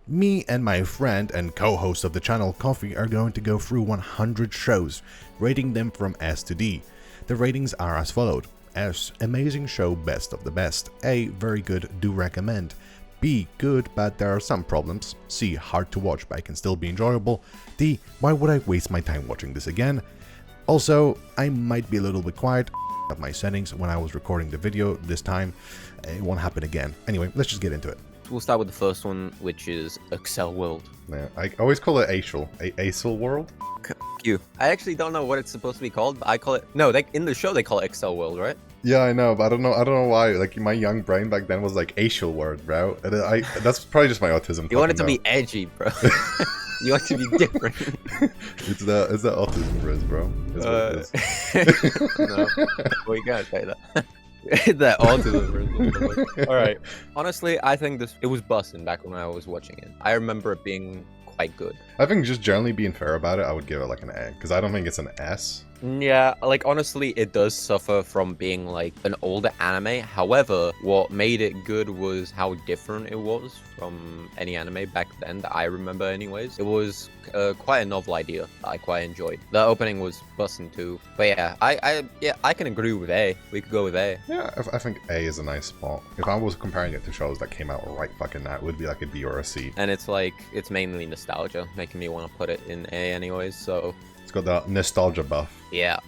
Me and my friend and co-host of the channel, Coffee, are going to go through 100 shows, rating them from S to D. The ratings are as followed. S, amazing show, best of the best. A, very good, do recommend. B, good, but there are some problems. C, hard to watch but can still be enjoyable. D, why would I waste my time watching this again? Also, I might be a little bit quiet of my settings when I was recording the video this time. It won't happen again. Anyway, let's just get into it. We'll start with the first one, which is Excel World. Yeah, I always call it Acel World. You. I actually don't know what it's supposed to be called, but I call it... No, in the show they call it Excel World, right? Yeah, I know, but I don't know why. Like, my young brain back then was like Acel World, bro. And that's probably just my autism. You want it to be edgy, bro. You want it to be different. It's that autism, Riz, bro. It's what it is. No, we gotta say that. That autism. All right. Honestly, I think it was busting back when I was watching it. I remember it being quite good. I think just generally being fair about it, I would give it like an A, because I don't think it's an S. Yeah, like honestly, it does suffer from being like an older anime. However, what made it good was how different it was from any anime back then that I remember anyways. It was quite a novel idea that I quite enjoyed. The opening was busting too. But yeah, I can agree with A. We could go with A. Yeah, I think A is a nice spot. If I was comparing it to shows that came out right fucking now, it would be like a B or a C. And it's like, it's mainly nostalgia, making me want to put it in A anyways, so... It's got that nostalgia buff. Yeah.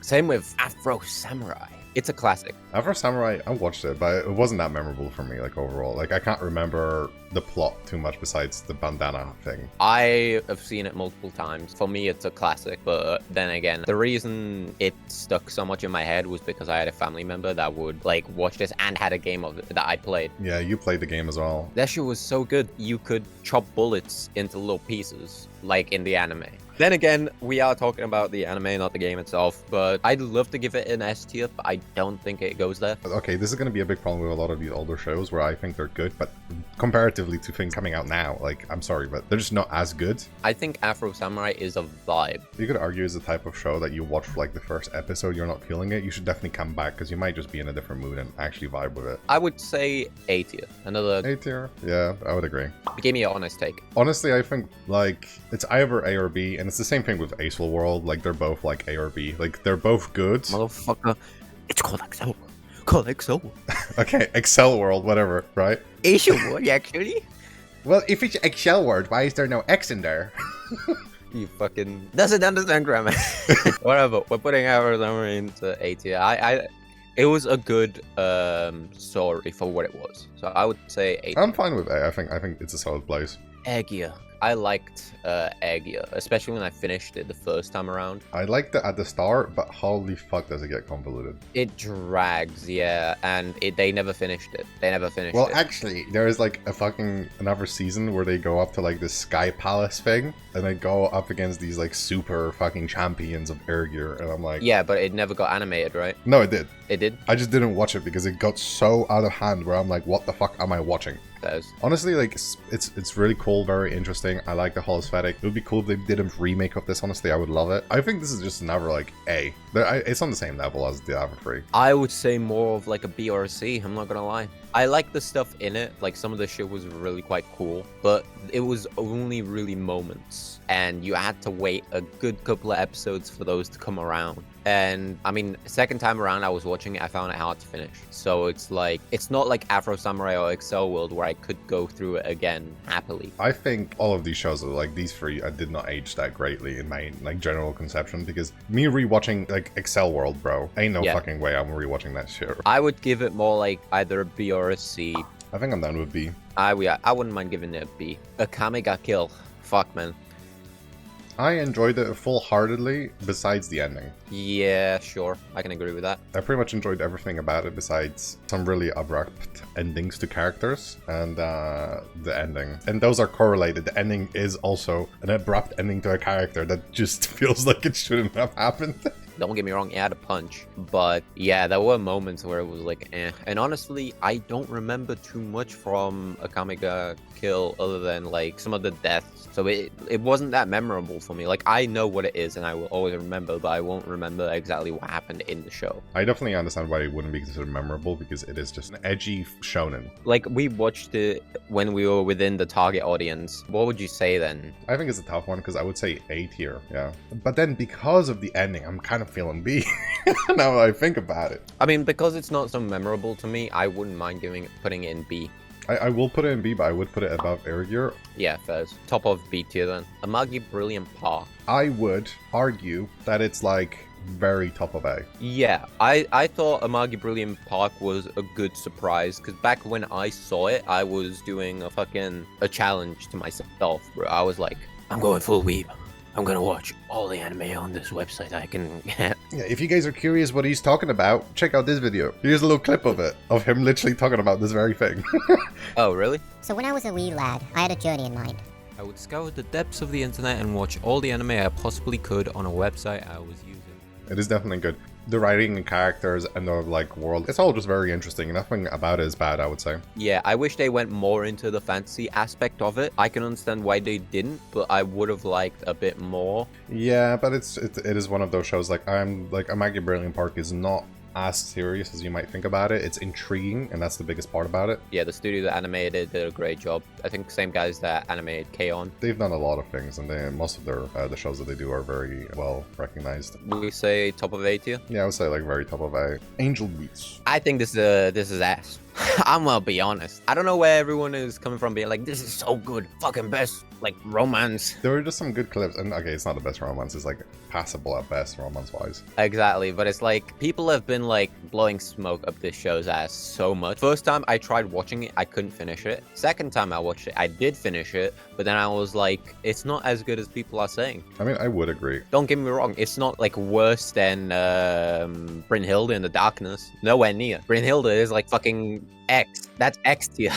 Same with Afro Samurai. It's a classic. Afro Samurai, I watched it, but it wasn't that memorable for me, like, overall. Like, I can't remember the plot too much besides the bandana thing. I have seen it multiple times. For me, it's a classic, but then again, the reason it stuck so much in my head was because I had a family member that would, like, watch this and had a game of it that I played. Yeah, you played the game as well. That shit was so good. You could chop bullets into little pieces, like in the anime. Then again, we are talking about the anime, not the game itself, but I'd love to give it an S tier, but I don't think it goes there. Okay, this is going to be a big problem with a lot of these older shows where I think they're good, but comparatively to things coming out now, like, I'm sorry, but they're just not as good. I think Afro Samurai is a vibe. You could argue it's the type of show that you watch for like the first episode, you're not feeling it, you should definitely come back because you might just be in a different mood and actually vibe with it. I would say A tier. Another A tier? Yeah, I would agree. Give me an honest take. Honestly, I think, like, it's either A or B, and it's the same thing with Acel World. Like, they're both, like, A or B. Like, they're both good. Motherfucker, it's called Excel. Called Excel. Okay, Excel World, whatever, right? Asian word, actually. Well, if it's Excel World, why is there no X in there? You fucking doesn't understand grammar. Whatever, we're putting Afro Samurai into A tier. It was a good story for what it was. So I would say A tier. I'm fine with A. I think it's a solid place. Aegir. I liked Aegir, especially when I finished it the first time around. I liked it at the start, but holy fuck does it get convoluted. It drags, yeah, and they never finished it. They never finished it. Well, actually, there is like a fucking another season where they go up to like this Sky Palace thing, and they go up against these like super fucking champions of Aegir, and I'm like... Yeah, but it never got animated, right? No, it did. It did? I just didn't watch it because it got so out of hand where I'm like, what the fuck am I watching? Honestly, like, it's really cool, very interesting. I like the whole aesthetic. It would be cool if they did a remake of this, honestly. I would love it. I think this is just another, like, A. It's on the same level as the other three. I would say more of, like, a B or a C. I'm not gonna lie. I like the stuff in it. Like, some of the shit was really quite cool, but it was only really moments, and you had to wait a good couple of episodes for those to come around. And I mean, second time around I was watching it, I found it hard to finish. So it's like, it's not like Afro Samurai or Excel World where I could go through it again happily. I think all of these shows, like these three, I did not age that greatly in my like general conception, because me rewatching like Excel World, bro, ain't no fucking way I'm rewatching that shit. I would give it more like either a B or a C. I think I'm done with B. I wouldn't mind giving it a B. Akame ga Kill. Fuck, man. I enjoyed it full-heartedly, besides the ending. Yeah, sure. I can agree with that. I pretty much enjoyed everything about it, besides some really abrupt endings to characters, and the ending. And those are correlated. The ending is also an abrupt ending to a character that just feels like it shouldn't have happened. Don't get me wrong, it had a punch. But yeah, there were moments where it was like, eh. And honestly, I don't remember too much from Akame ga Kill other than like some of the deaths. So it wasn't that memorable for me. Like, I know what it is and I will always remember, but I won't remember exactly what happened in the show. I definitely understand why it wouldn't be considered memorable, because it is just an edgy shonen. Like, we watched it when we were within the target audience. What would you say then? I think it's a tough one because I would say A tier, yeah. But then because of the ending, I'm kind of feeling B now that I think about it. I mean, because it's not so memorable to me, I wouldn't mind putting it in B. I will put it in B, but I would put it above Air Gear. Yeah, first. Top of B tier then. Amagi Brilliant Park. I would argue that it's like very top of A. Yeah, I thought Amagi Brilliant Park was a good surprise, because back when I saw it, I was doing a challenge to myself where I was like, I'm going full weeb. I'm gonna watch all the anime on this website I can get. Yeah, if you guys are curious what he's talking about, check out this video. Here's a little clip of it, of him literally talking about this very thing. Oh, really? So when I was a wee lad, I had a journey in mind. I would scour the depths of the internet and watch all the anime I possibly could on a website I was using. It is definitely good. The writing and characters and the like world, it's all just very interesting. Nothing about it is bad, I would say. Yeah, I wish they went more into the fantasy aspect of it. I can understand why they didn't, but I would have liked a bit more. Yeah, but it is one of those shows like Amagi Brilliant Park is not as serious as you might think about it. It's intriguing, and that's the biggest part about it. Yeah, the studio that animated it did a great job. I think same guys that animated K-On! They've done a lot of things, and most of their the shows that they do are very well recognized. Would we say top of A tier? Yeah, I would say like very top of A. Angel Beats. I think this is ass. I'm gonna be honest. I don't know where everyone is coming from being like, this is so good, fucking best, like, romance. There were just some good clips, and okay, it's not the best romance, it's like passable at best romance-wise. Exactly, but it's like, people have been like blowing smoke up this show's ass so much. First time I tried watching it, I couldn't finish it. Second time I watched it, I did finish it, but then I was like, it's not as good as people are saying. I mean, I would agree. Don't get me wrong, it's not like worse than Brynhilde in the Darkness. Nowhere near. Brynhilde is like fucking X. That's X tier.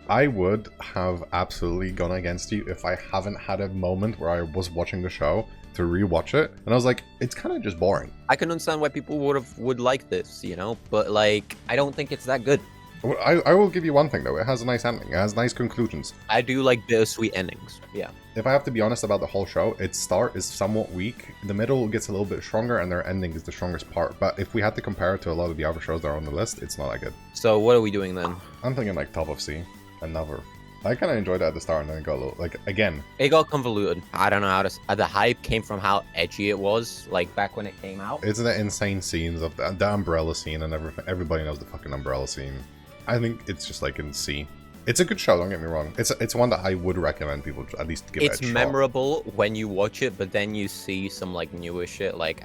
I would have absolutely gone against you if I haven't had a moment where I was watching the show to rewatch it, and I was like, it's kind of just boring. I can understand why people would like this, you know, but like, I don't think it's that good. I will give you one thing though, it has a nice ending, it has nice conclusions. I do like bittersweet endings, yeah. If I have to be honest about the whole show, its start is somewhat weak, the middle gets a little bit stronger, and their ending is the strongest part. But if we had to compare it to a lot of the other shows that are on the list, it's not that good. So what are we doing then? I'm thinking like top of C, another. I kind of enjoyed it at the start, and then it got a little, like, again. It got convoluted. I don't know how to... the hype came from how edgy it was, like, back when it came out. It's the insane scenes of the umbrella scene and everything. Everybody knows the fucking umbrella scene. I think it's just like in C. It's a good show, don't get me wrong. It's one that I would recommend people at least give it a shot. It's memorable when you watch it, but then you see some, like, newer shit. Like,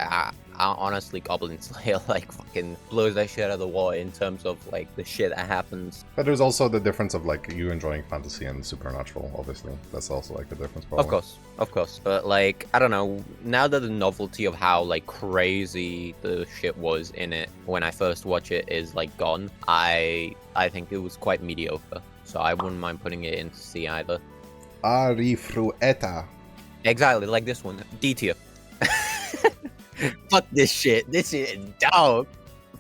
honestly, Goblin Slayer, like, fucking blows that shit out of the water in terms of, like, the shit that happens. But there's also the difference of, like, you enjoying fantasy and supernatural, obviously. That's also, like, the difference, probably. Of course. But, like, I don't know. Now that the novelty of how, like, crazy the shit was in it when I first watched it is, like, gone, I think it was quite mediocre. So I wouldn't mind putting it into C either. Ari Frueta. Exactly, like this one. D tier. Fuck this shit. This shit is dog.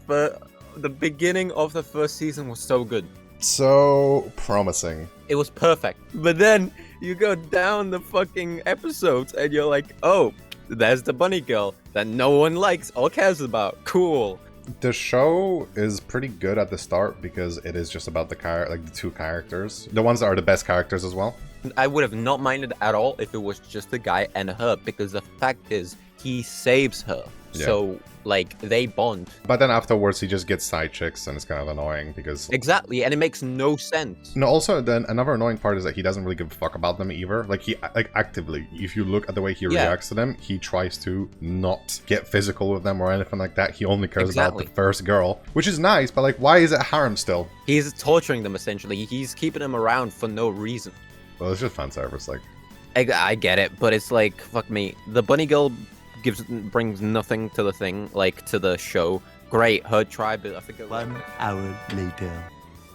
But the beginning of the first season was so good. So promising. It was perfect. But then you go down the fucking episodes and you're like, oh, there's the bunny girl that no one likes or cares about. Cool. The show is pretty good at the start because it is just about the two characters. The ones that are the best characters as well. I would have not minded at all if it was just the guy and her, because the fact is, he saves her. Yeah. So, like, they bond. But then afterwards, he just gets side chicks, and it's kind of annoying because... Exactly, and it makes no sense. No, also, then another annoying part is that he doesn't really give a fuck about them either. Like, actively, if you look at the way he reacts to them, he tries to not get physical with them or anything like that. He only cares about the first girl, which is nice, but, like, why is it harem still? He's torturing them, essentially. He's keeping them around for no reason. Well, it's just fan service, like... I get it, but it's like, fuck me. The bunny girl brings nothing to the thing, like, to the show. Great, her tribe, I think it was... 1 hour later.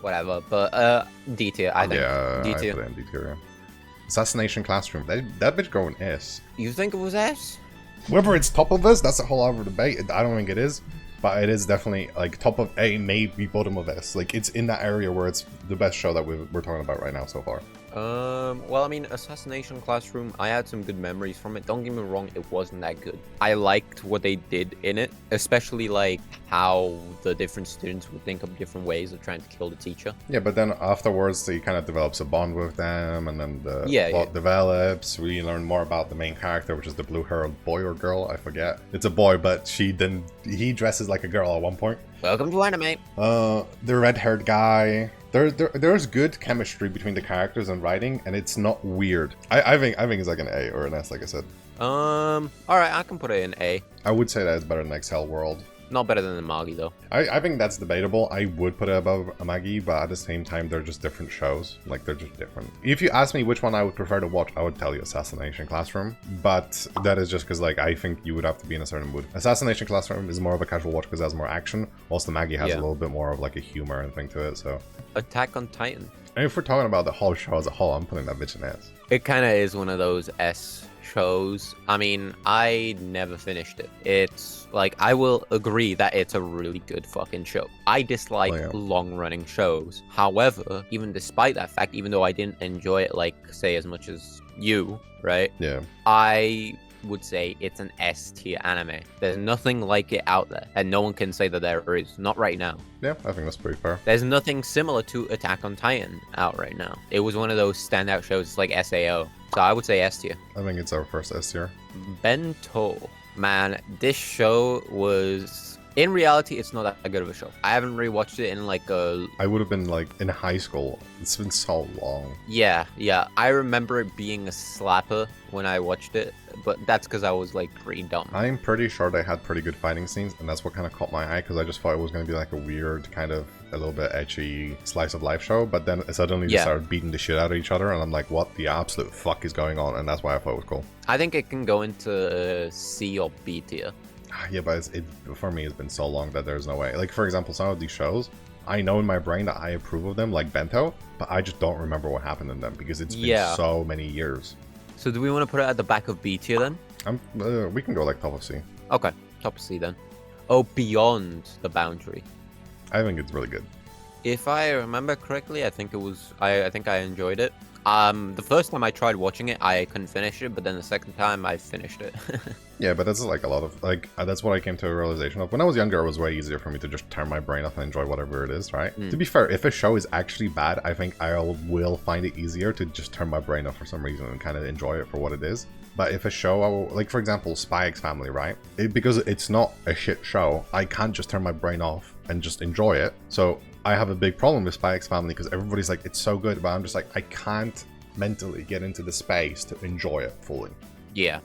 Whatever, but, D tier, I think. Yeah, D I tier. put it in D tier, yeah. Assassination Classroom. That bitch going S. You think it was S? Whether it's top of this, that's a whole other debate. I don't think it is, but it is definitely like top of A, maybe bottom of S. Like it's in that area where it's the best show that we're talking about right now so far. Well, I mean, Assassination Classroom, I had some good memories from it. Don't get me wrong, it wasn't that good. I liked what they did in it, especially like how the different students would think of different ways of trying to kill the teacher. Yeah, but then afterwards, he kind of develops a bond with them, and then the Yeah, plot yeah. develops. We learn more about the main character, which is the blue-haired boy or girl, I forget. It's a boy, but he dresses like a girl at one point. Welcome to anime. The red-haired guy. There's good chemistry between the characters and writing, and it's not weird. I think it's like an A or an S, like I said. All right, I can put it in A. I would say that it's better than Excel World. Not better than the Magi though. I think that's debatable. I would put it above Amagi, but at the same time, they're just different shows. Like, they're just different. If you ask me which one I would prefer to watch, I would tell you Assassination Classroom. But that is just because, like, I think you would have to be in a certain mood. Assassination Classroom is more of a casual watch because it has more action, whilst the Maggie has a little bit more of, like, a humor and thing to it, so... Attack on Titan. And if we're talking about the whole show as a whole, I'm putting that bitch in S. It kind of is one of those S shows. I mean, I never finished it. It's like, I will agree that it's a really good fucking show. I dislike long-running shows. However, even despite that fact, even though I didn't enjoy it, like, say, as much as you, right? Yeah. I would say it's an S tier anime. There's nothing like it out there, and no one can say that there is. Not right now. Yeah, I think that's pretty fair. There's nothing similar to Attack on Titan out right now. It was one of those standout shows like SAO. So I would say S tier. I think it's our first S tier. Bento. Man, this show was... In reality, it's not that good of a show. I haven't rewatched it in like a... I would have been like in high school. It's been so long. Yeah. I remember it being a slapper when I watched it, but that's because I was like pretty dumb. I'm pretty sure they had pretty good fighting scenes, and that's what kind of caught my eye, because I just thought it was going to be like a weird, kind of a little bit edgy slice of life show, but then suddenly they started beating the shit out of each other, and I'm like, what the absolute fuck is going on? And that's why I thought it was cool. I think it can go into C or B tier. Yeah, but for me, it's been so long that there's no way. Like, for example, some of these shows, I know in my brain that I approve of them, like Bento, but I just don't remember what happened in them because it's been so many years. So do we want to put it at the back of B tier then? We can go like top of C. Okay, top of C then. Oh, Beyond the Boundary. I think it's really good. If I remember correctly, I think it was... I think I enjoyed it. The first time I tried watching it, I couldn't finish it, but then the second time I finished it. Yeah, but that's like a lot of, like, that's what I came to a realization of. When I was younger, it was way easier for me to just turn my brain off and enjoy whatever it is, right? To be fair, if a show is actually bad, I think I will find it easier to just turn my brain off for some reason and kind of enjoy it for what it is. But if a show, like, for example, Spy X Family, right? Because it's not a shit show, I can't just turn my brain off and just enjoy it. So I have a big problem with Spy X Family because everybody's like, it's so good, but I'm just like, I can't mentally get into the space to enjoy it fully. Yeah.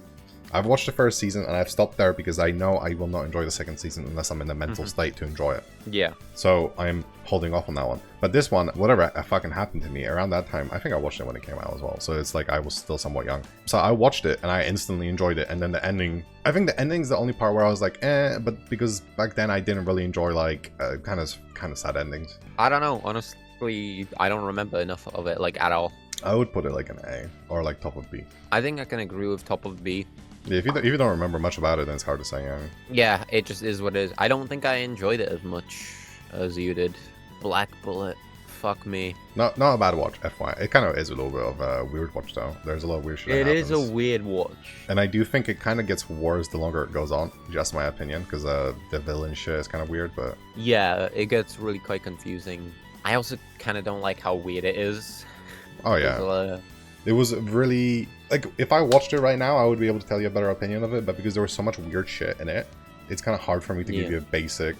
I've watched the first season and I've stopped there because I know I will not enjoy the second season unless I'm in the mental state to enjoy it. Yeah. So I'm holding off on that one. But this one, whatever fucking happened to me around that time, I think I watched it when it came out as well. So it's like I was still somewhat young. So I watched it and I instantly enjoyed it. And then the ending, I think the ending's the only part where I was like, but because back then I didn't really enjoy like kind of sad endings. I don't know. Honestly, I don't remember enough of it like at all. I would put it like an A or like top of B. I think I can agree with top of B. Yeah, if you don't remember much about it, then it's hard to say. Yeah, it just is what it is. I don't think I enjoyed it as much as you did. Black Bullet. Fuck me. Not a bad watch, FYI. It kind of is a little bit of a weird watch, though. There's a lot of weird shit that happens. It is a weird watch. And I do think it kind of gets worse the longer it goes on. Just my opinion, because the villain shit is kind of weird, but... Yeah, it gets really quite confusing. I also kind of don't like how weird it is. Oh, yeah. It was really... Like, if I watched it right now, I would be able to tell you a better opinion of it, but because there was so much weird shit in it, it's kind of hard for me to give you a basic...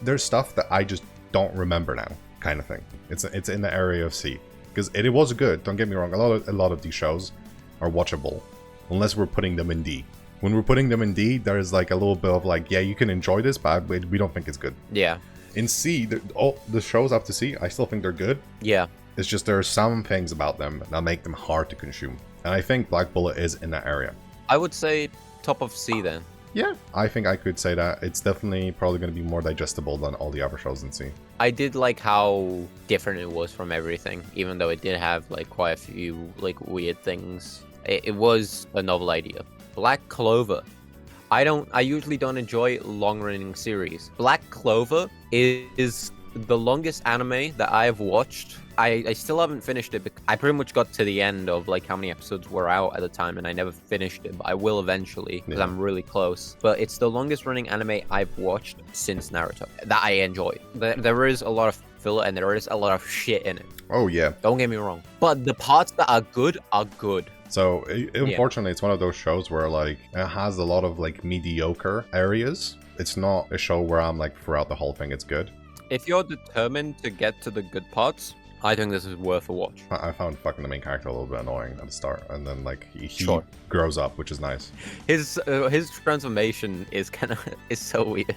there's stuff that I just don't remember now, kind of thing. It's in the area of C. Because it was good, don't get me wrong, a lot of these shows are watchable, unless we're putting them in D. When we're putting them in D, there's like a little bit of like, yeah, you can enjoy this, but we don't think it's good. Yeah. In C, all the shows up to C, I still think they're good. Yeah. It's just there are some things about them that make them hard to consume. And I think Black Bullet is in that area. I would say top of C then. Yeah, I think I could say that. It's definitely probably going to be more digestible than all the other shows in C. I did like how different it was from everything, even though it did have like quite a few like weird things. It was a novel idea. Black Clover. I usually don't enjoy long-running series. Black Clover is the longest anime that I have watched. I still haven't finished it. I pretty much got to the end of like how many episodes were out at the time, and I never finished it. But I will eventually because I'm really close. But it's the longest running anime I've watched since Naruto that I enjoy. There is a lot of filler and there is a lot of shit in it. Oh yeah. Don't get me wrong. But the parts that are good are good. So unfortunately, it's one of those shows where like it has a lot of like mediocre areas. It's not a show where I'm like throughout the whole thing it's good. If you're determined to get to the good parts, I think this is worth a watch. I found fucking the main character a little bit annoying at the start, and then like he Sure. grows up, which is nice. His transformation is is so weird.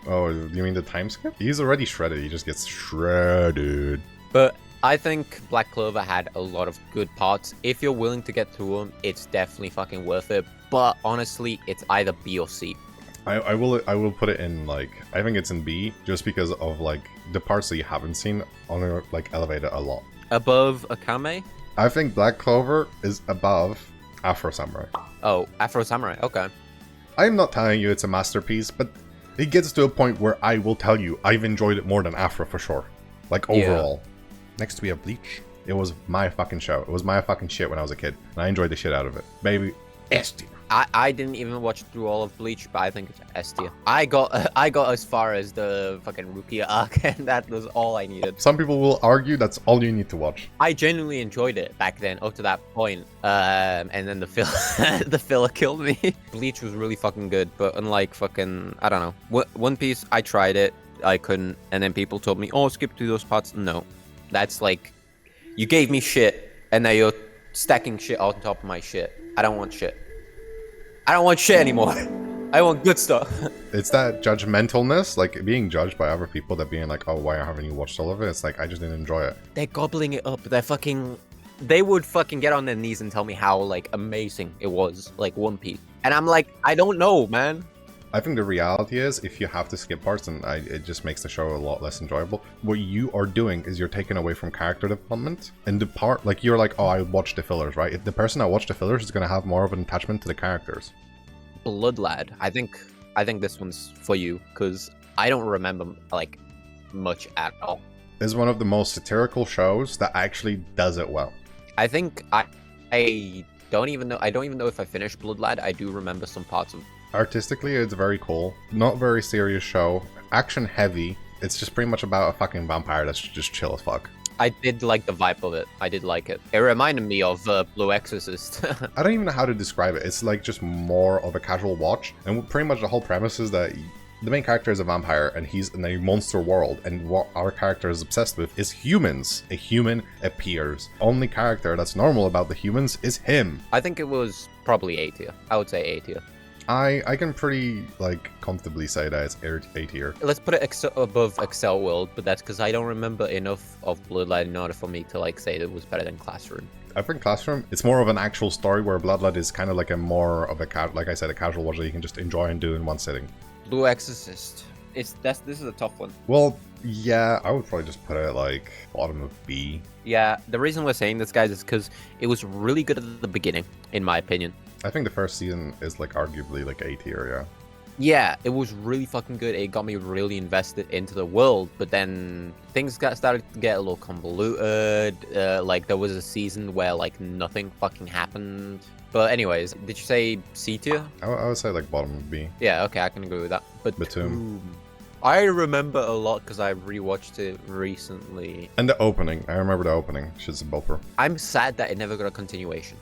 Oh, you mean the time skip? He's already shredded. He just gets shredded. But I think Black Clover had a lot of good parts. If you're willing to get through them, it's definitely fucking worth it. But honestly, it's either B or C. I will put it in like I think it's in B just because of like the parts that you haven't seen only like elevated a lot. Above Akame? I think Black Clover is above Afro Samurai. Oh, Afro Samurai. Okay. I'm not telling you it's a masterpiece, but it gets to a point where I will tell you I've enjoyed it more than Afro for sure. Like overall. Yeah. Next we have Bleach. It was my fucking show. It was my fucking shit when I was a kid, and I enjoyed the shit out of it. Baby, S tier. I didn't even watch through all of Bleach, but I think it's S tier. I got as far as the fucking Rukia arc, and that was all I needed. Some people will argue that's all you need to watch. I genuinely enjoyed it back then, up to that point. And then the the filler killed me. Bleach was really fucking good, but unlike fucking I don't know, One Piece, I tried it, I couldn't, and then people told me, "Oh, skip through those parts." No, that's like, you gave me shit, and now you're stacking shit on top of my shit. I don't want shit. I don't want shit anymore. I want good stuff. It's that judgmentalness, like being judged by other people that being like, oh, why haven't you watched all of it? It's like, I just didn't enjoy it. They're gobbling it up. They would fucking get on their knees and tell me how like amazing it was, like One Piece. And I'm like, I don't know, man. I think the reality is, if you have to skip parts, and it just makes the show a lot less enjoyable. What you are doing is you're taking away from character development. And the part, like, you're like, oh, I watched the fillers, right? If the person that watched the fillers is going to have more of an attachment to the characters. Blood Lad. I think this one's for you, because I don't remember, like, much at all. It's one of the most satirical shows that actually does it well. I think I don't even know if I finished Blood Lad. I do remember some parts of. Artistically, it's very cool. Not very serious show. Action heavy. It's just pretty much about a fucking vampire that's just chill as fuck. I did like the vibe of it. I did like it. It reminded me of Blue Exorcist. I don't even know how to describe it. It's like just more of a casual watch. And pretty much the whole premise is that the main character is a vampire and he's in a monster world. And what our character is obsessed with is humans. A human appears. Only character that's normal about the humans is him. I think it was probably A tier. I would say A tier. I can pretty, like, comfortably say that it's A tier. Let's put it above Excel World, but that's because I don't remember enough of Bloodline in order for me to, like, say it was better than Classroom. I think Classroom, it's more of an actual story, where Bloodline is kind of like a more of a, like I said, a casual watch that you can just enjoy and do in one sitting. Blue Exorcist. This is a tough one. Well, yeah, I would probably just put it, like, bottom of B. Yeah, the reason we're saying this, guys, is because it was really good at the beginning, in my opinion. I think the first season is like arguably like A tier, yeah. Yeah, it was really fucking good. It got me really invested into the world, but then things started to get a little convoluted. Like there was a season where like nothing fucking happened. But anyways, did you say C tier? I would say like bottom of B. Yeah, okay, I can agree with that. But Batum. I remember a lot because I rewatched it recently. And the opening, I remember the opening. She's a bopper. I'm sad that it never got a continuation.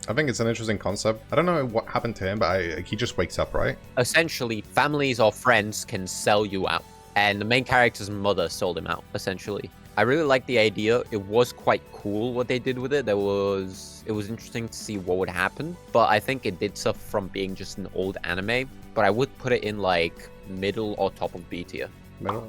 I think it's an interesting concept. I don't know what happened to him, but he just wakes up, right? Essentially, families or friends can sell you out. And the main character's mother sold him out, essentially. I really like the idea. It was quite cool what they did with it. It was interesting to see what would happen. But I think it did suffer from being just an old anime. But I would put it in like middle or top of B tier. Middle?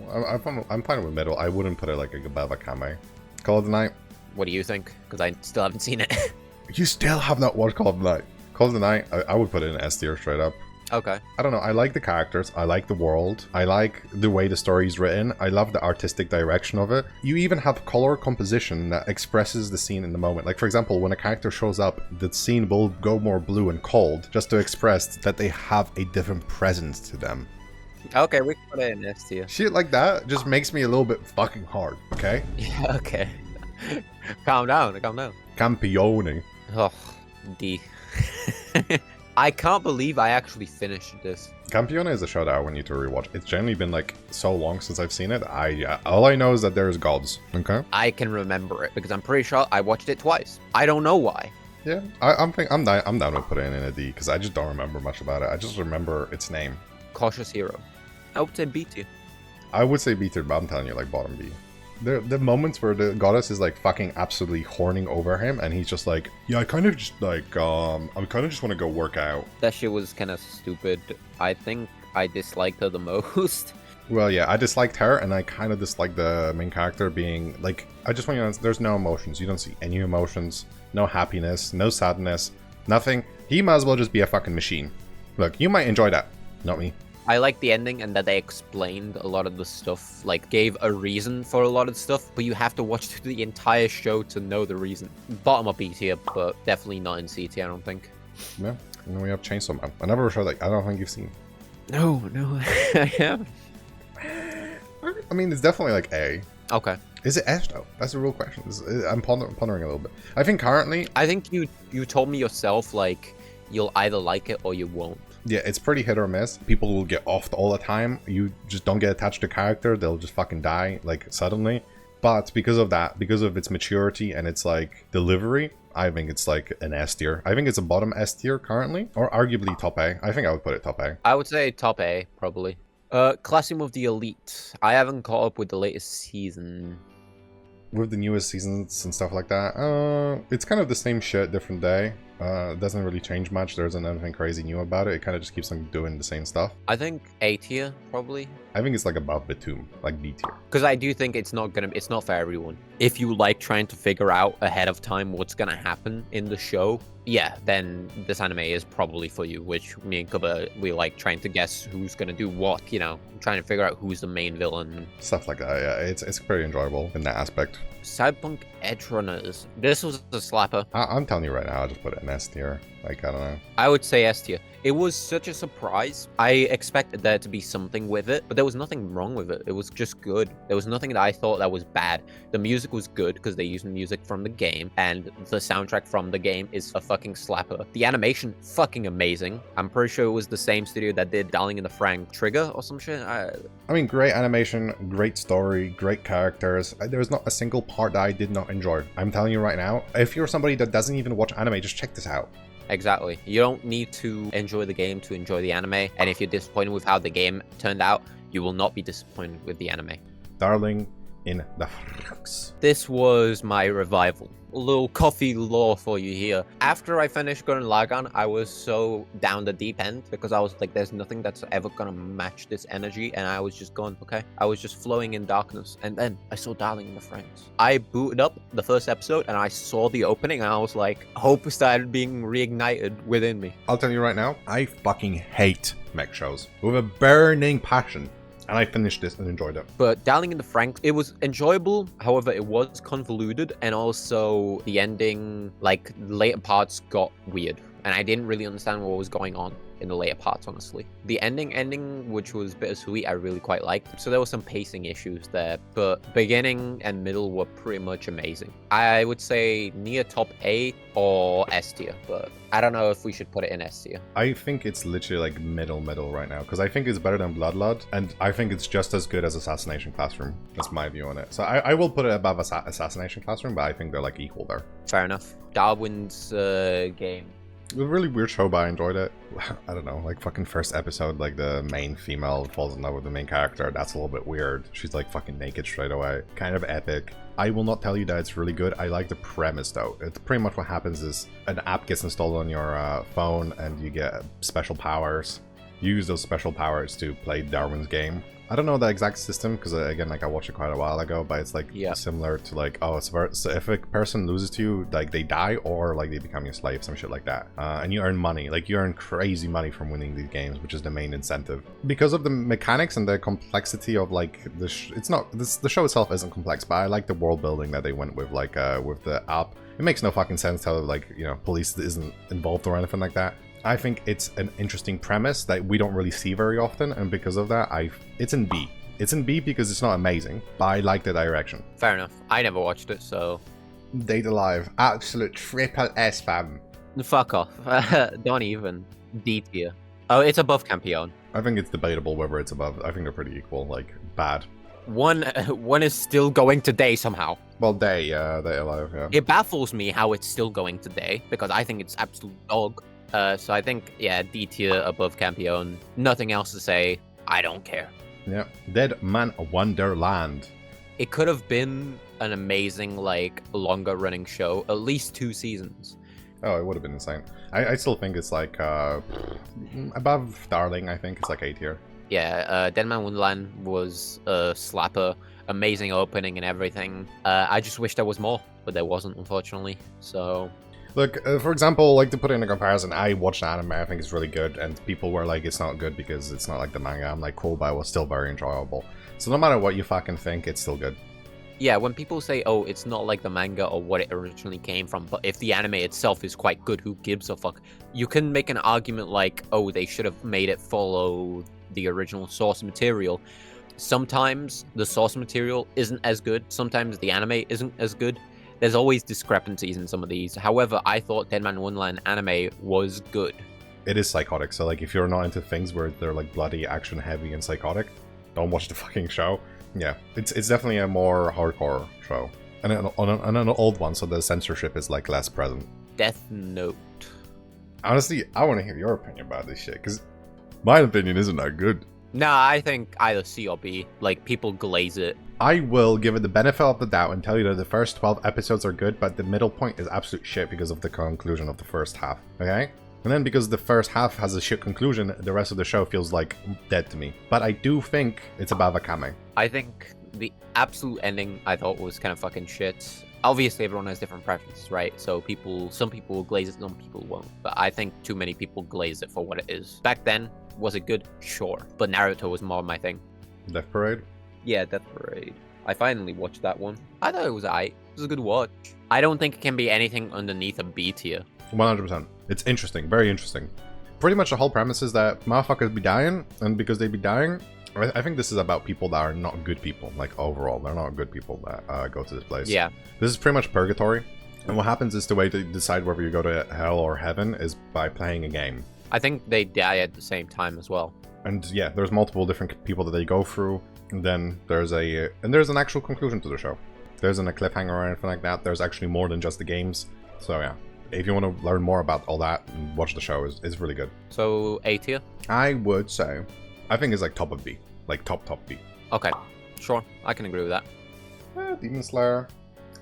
I'm fine with middle. I wouldn't put it like above Akame. Call of the Night. What do you think? Because I still haven't seen it. You still have not watched Call of the Night. Call of the Night, I would put it in S tier straight up. Okay. I don't know, I like the characters, I like the world, I like the way the story is written, I love the artistic direction of it. You even have color composition that expresses the scene in the moment. Like, for example, when a character shows up, the scene will go more blue and cold, just to express that they have a different presence to them. Okay, we can put it in S tier. Shit like that just makes me a little bit fucking hard, okay? Yeah, okay. Calm down, calm down. Campione. Oh, D. I can't believe I actually finished this. Campione is a show that I want you to rewatch. It's generally been like so long since I've seen it. All I know is that there's gods. Okay. I can remember it because I'm pretty sure I watched it twice. I don't know why. Yeah, I'm down with putting it in a D because I just don't remember much about it. I just remember its name. Cautious Hero. I would say B tier. I would say B tier, but I'm telling you, like bottom B. The moments where the goddess is like fucking absolutely horning over him, and he's just like, yeah, I kind of just like I kind of just want to go work out. That shit was kind of stupid. I think I disliked her the most. Well, yeah, I disliked her, and I kind of disliked the main character being like, I just want you to know, there's no emotions. You don't see any emotions, no happiness, no sadness, nothing. He might as well just be a fucking machine. Look, you might enjoy that, not me. I like the ending and that they explained a lot of the stuff, like gave a reason for a lot of stuff, but you have to watch through the entire show to know the reason. Bottom of B tier, but definitely not in C tier, I don't think. Yeah, and then we have Chainsaw Man. Another show that I don't think you've seen. No, I haven't. I mean, it's definitely like A. Okay. Is it S though? That's a real question. I'm pondering a little bit. I think currently, I think you told me yourself, like, you'll either like it or you won't. yeah, it's pretty hit or miss. People will get offed all the time. You just don't get attached to character. They'll just fucking die, like, suddenly. But because of that, because of its maturity and its, like, delivery, I think it's, like, an S tier. I think it's a bottom S tier currently, or arguably top A. I think I would put it top A. I would say top A, probably. Classroom of the Elite. I haven't caught up with the latest season. With the newest seasons and stuff like that, it's kind of the same shit, different day. It doesn't really change much. There isn't anything crazy new about it. It kind of just keeps on doing the same stuff. I think A tier, probably. I think it's like above Batum, like B tier. Because I do think it's not for everyone. If you like trying to figure out ahead of time what's gonna happen in the show, yeah, then this anime is probably for you. Which me and Kuba, we like trying to guess who's gonna do what. You know, trying to figure out who's the main villain. Stuff like that. Yeah, it's pretty enjoyable in that aspect. Cyberpunk Edge Runners. This was a slapper. I'm telling you right now, I'll just put it in S tier. Like, I don't know. I would say S tier. It was such a surprise. I expected there to be something with it, but there was nothing wrong with it. It was just good. There was nothing that I thought that was bad. The music was good because they used music from the game, and the soundtrack from the game is a fucking slapper. The animation, fucking amazing. I'm pretty sure it was the same studio that did Darling in the Franxx Trigger or some shit. I mean, great animation, great story, great characters. There's not a single part that I did not enjoy. I'm telling you right now, if you're somebody that doesn't even watch anime, just check this out. Exactly. You don't need to enjoy the game to enjoy the anime, and if you're disappointed with how the game turned out, you will not be disappointed with the anime. Darling in the Franxx. This was my revival. A little coffee lore for you here. After I finished Gurren Lagann, I was so down the deep end because I was like, there's nothing that's ever gonna match this energy, and I was just going, okay. I was just flowing in darkness, and then I saw Darling in the Franxx. I booted up the first episode, and I saw the opening, and I was like, hope started being reignited within me. I'll tell you right now, I fucking hate mech shows with a burning passion. And I finished this and enjoyed it. But Darling in the Franxx, it was enjoyable. However, it was convoluted. And also the ending, like later parts got weird. And I didn't really understand what was going on in the later parts, honestly. The ending, which was bittersweet, I really quite liked. So there were some pacing issues there, but beginning and middle were pretty much amazing. I would say near top A or S tier, but I don't know if we should put it in S tier. I think it's literally like middle right now, because I think it's better than Bloodlord, and I think it's just as good as Assassination Classroom. That's my view on it. So I will put it above Assassination Classroom, but I think they're like equal there. Fair enough. Darwin's game. It was a really weird show, but I enjoyed it. I don't know, like fucking first episode, like the main female falls in love with the main character. That's a little bit weird. She's like fucking naked straight away. Kind of epic. I will not tell you that it's really good. I like the premise though. It's pretty much what happens is an app gets installed on your phone and you get special powers. You use those special powers to play Darwin's game. I don't know the exact system because again, like I watched it quite a while ago, but it's like similar to like, oh, it's very, so if a person loses to you, like they die or like they become your slave, some shit like that. And you earn money, like you earn crazy money from winning these games, which is the main incentive. Because of the mechanics and the complexity of like the the show itself isn't complex, but I like the world building that they went with, like with the app. It makes no fucking sense how, like, you know, police isn't involved or anything like that. I think it's an interesting premise that we don't really see very often, and because of that, it's in B. It's in B because it's not amazing, but I like the direction. Fair enough. I never watched it, so... Date Alive. Absolute triple S, fam. Fuck off. Don't even. D tier. Oh, it's above Campione. I think it's debatable whether it's above. I think they're pretty equal, like, bad. One is still going today somehow. Well, Date Alive, yeah. It baffles me how it's still going today, because I think it's absolute dog. So I think, yeah, D tier above Campione. Nothing else to say. I don't care. Yeah. Dead Man Wonderland. It could have been an amazing, like, longer running show. At least 2 seasons. Oh, it would have been insane. I still think it's like above Darling. I think it's like A tier. Yeah, Dead Man Wonderland was a slapper, amazing opening and everything. I just wish there was more, but there wasn't, unfortunately. So, look, for example, like to put it in a comparison, I watched anime. I think it's really good, and people were like, "It's not good because it's not like the manga." I'm like, "Cool," but it was still very enjoyable. So no matter what you fucking think, it's still good. yeah, when people say, "Oh, it's not like the manga or what it originally came from," but if the anime itself is quite good, who gives a fuck? You can make an argument like, "Oh, they should have made it follow the original source material." Sometimes the source material isn't as good. Sometimes the anime isn't as good. There's always discrepancies in some of these. However, I thought Dead Man Wonderland anime was good. It is psychotic, so like if you're not into things where they're like bloody, action heavy and psychotic, don't watch the fucking show. Yeah, it's definitely a more hardcore show. And an old one, so the censorship is like less present. Death Note. Honestly, I want to hear your opinion about this shit, because my opinion isn't that good. Nah, I think either C or B. Like, people glaze it. I will give it the benefit of the doubt and tell you that the first 12 episodes are good, but the middle point is absolute shit because of the conclusion of the first half, okay? And then because the first half has a shit conclusion, the rest of the show feels like dead to me. But I do think it's above Akame. I think the absolute ending I thought was kind of fucking shit. Obviously, everyone has different preferences, right? So some people will glaze it, some people won't. But I think too many people glaze it for what it is. Back then, was it good? Sure. But Naruto was more my thing. Death Parade? Yeah, Death Parade. I finally watched that one. I thought it was aight. It was a good watch. I don't think it can be anything underneath a B tier. 100%. It's interesting. Very interesting. Pretty much the whole premise is that motherfuckers be dying, and because they be dying, I think this is about people that are not good people. Like, overall, they're not good people that go to this place. Yeah. This is pretty much purgatory. And what happens is the way to decide whether you go to hell or heaven is by playing a game. I think they die at the same time as well. And yeah, there's multiple different people that they go through. And then there's an actual conclusion to the show. There isn't a cliffhanger or anything like that. There's actually more than just the games. So yeah, if you want to learn more about all that, watch the show. It's really good. So A tier? I would say, I think it's like top of B. Like top B. Okay, sure. I can agree with that. Demon Slayer,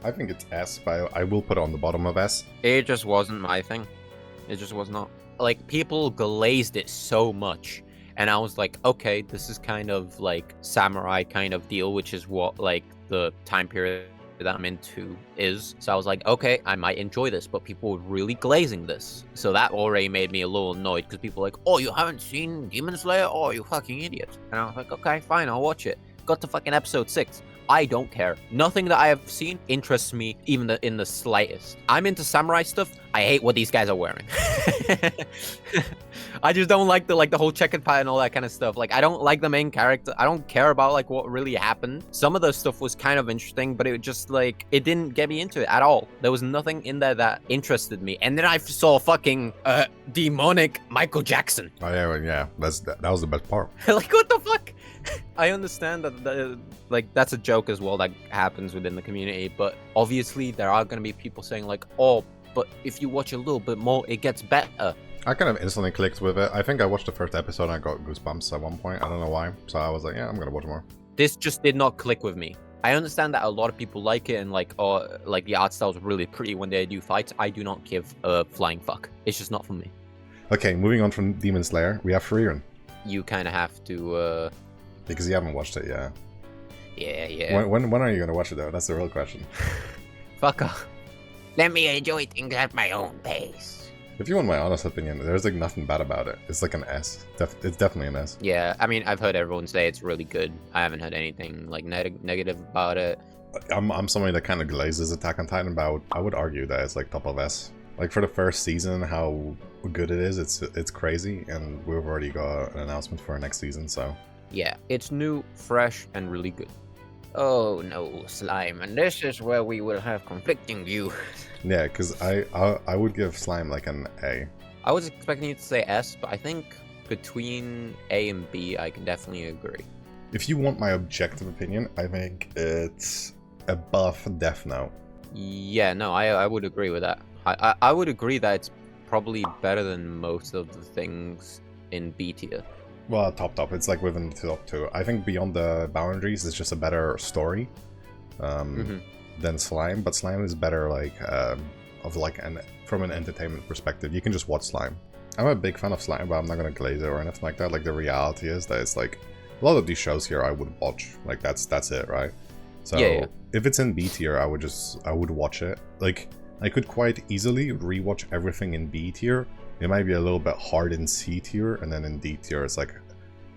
I think it's S, but I will put it on the bottom of S. It just wasn't my thing. It just was not. Like, people glazed it so much. And I was like, okay, this is kind of like samurai kind of deal, which is what like the time period that I'm into is. So I was like, okay, I might enjoy this, but people were really glazing this. So that already made me a little annoyed because people were like, oh, you haven't seen Demon Slayer? Oh, you fucking idiot. And I was like, okay, fine, I'll watch it. Got to fucking episode 6. I don't care. Nothing that I have seen interests me even in the slightest. I'm into samurai stuff. I hate what these guys are wearing. I just don't like the whole checkered pattern and all that kind of stuff. Like, I don't like the main character. I don't care about like what really happened. Some of the stuff was kind of interesting, but it just like it didn't get me into it at all. There was nothing in there that interested me. And then I saw fucking demonic Michael Jackson. Oh yeah, that was the best part. Like, what the fuck? I understand that that's a joke as well that happens within the community, but obviously there are going to be people saying like, oh, but if you watch a little bit more, it gets better. I kind of instantly clicked with it. I think I watched the first episode and I got goosebumps at one point. I don't know why. So I was like, yeah, I'm going to watch more. This just did not click with me. I understand that a lot of people like it and like, oh, like the art style is really pretty when they do fights. I do not give a flying fuck. It's just not for me. Okay, moving on from Demon Slayer, we have Frieren. You kind of have to Because you haven't watched it yet. Yeah. When are you gonna watch it though? That's the real question. Fuck off. Let me enjoy things at my own pace. If you want my honest opinion, there's like nothing bad about it. It's like an S. It's definitely an S. Yeah, I mean, I've heard everyone say it's really good. I haven't heard anything like negative about it. I'm somebody that kind of glazes Attack on Titan, but I would argue that it's like top of S. Like for the first season, how good it is, it's crazy, and we've already got an announcement for our next season, so. Yeah, it's new, fresh, and really good. Oh no, Slime, and this is where we will have conflicting views. Yeah, because I would give Slime like an A. I was expecting you to say S, but I think between A and B, I can definitely agree. If you want my objective opinion, I think it's above Death Note. Yeah, no, I would agree with that. I would agree that it's probably better than most of the things in B tier. Well, top. It's like within the top two. I think Beyond the Boundaries is just a better story than Slime, but Slime is better like from an entertainment perspective. You can just watch Slime. I'm a big fan of Slime, but I'm not gonna glaze it or anything like that. Like the reality is that it's like a lot of these shows here I would watch. Like that's it, right? So yeah. If it's in B tier, I would watch it. Like I could quite easily rewatch everything in B tier. It might be a little bit hard in C tier, and then in D tier, it's like,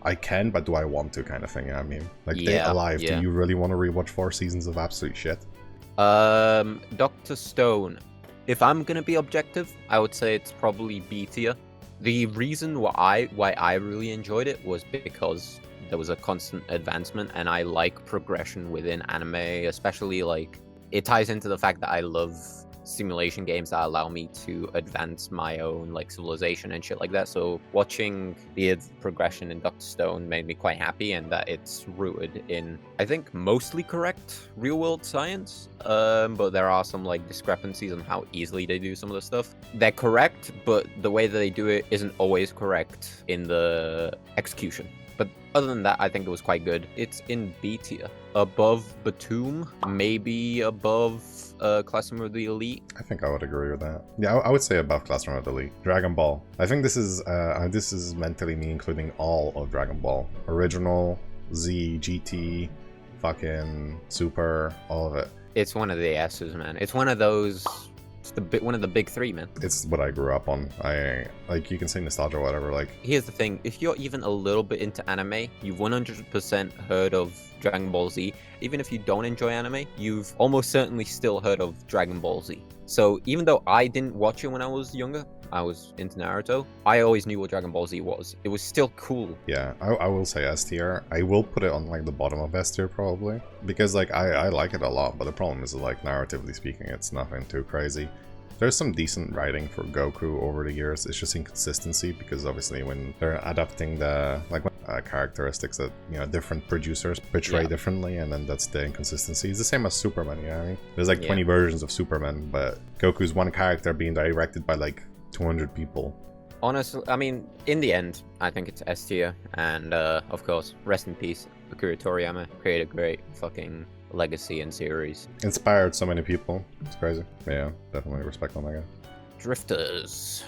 I can, but do I want to kind of thing, you know what I mean? Like, Day Alive, do you really want to rewatch 4 seasons of absolute shit? Dr. Stone. If I'm gonna be objective, I would say it's probably B tier. The reason why I really enjoyed it was because there was a constant advancement, and I like progression within anime, especially like, it ties into the fact that I love simulation games that allow me to advance my own like civilization and shit like that. So watching the progression in Dr. Stone made me quite happy, and that it's rooted in, I think, mostly correct real world science, but there are some like discrepancies on how easily they do some of the stuff. They're correct, but the way that they do it isn't always correct in the execution. But other than that, I think it was quite good. It's in B tier, above Batum, maybe above Classroom of the Elite. I think I would agree with that. Yeah, I would say above Classroom of the Elite. Dragon Ball. I think this is mentally me including all of Dragon Ball. Original, Z, GT, fucking Super, all of it. It's one of the S's, man. It's one of those. It's one of the big three, man. It's what I grew up on. I like, you can say nostalgia or whatever. Like, here's the thing: if you're even a little bit into anime, you've 100% heard of Dragon Ball Z. Even if you don't enjoy anime, you've almost certainly still heard of Dragon Ball Z. So even though I didn't watch it when I was younger, I was into Naruto, I always knew what Dragon Ball Z was. It was still cool. Yeah, I will say S tier. I will put it on like the bottom of S tier probably, because like I like it a lot, but the problem is like narratively speaking, it's nothing too crazy. There's some decent writing for Goku over the years. It's just inconsistency, because obviously when they're adapting the characteristics that, you know, different producers portray differently, and then that's the inconsistency. It's the same as Superman, you know what I mean? There's like 20 versions of Superman, but Goku's one character being directed by like 200 people. Honestly, I mean, in the end, I think it's S tier, and of course, rest in peace, Akira Toriyama created a great fucking legacy and series. Inspired so many people. It's crazy. Yeah, definitely respect on that guy. Drifters.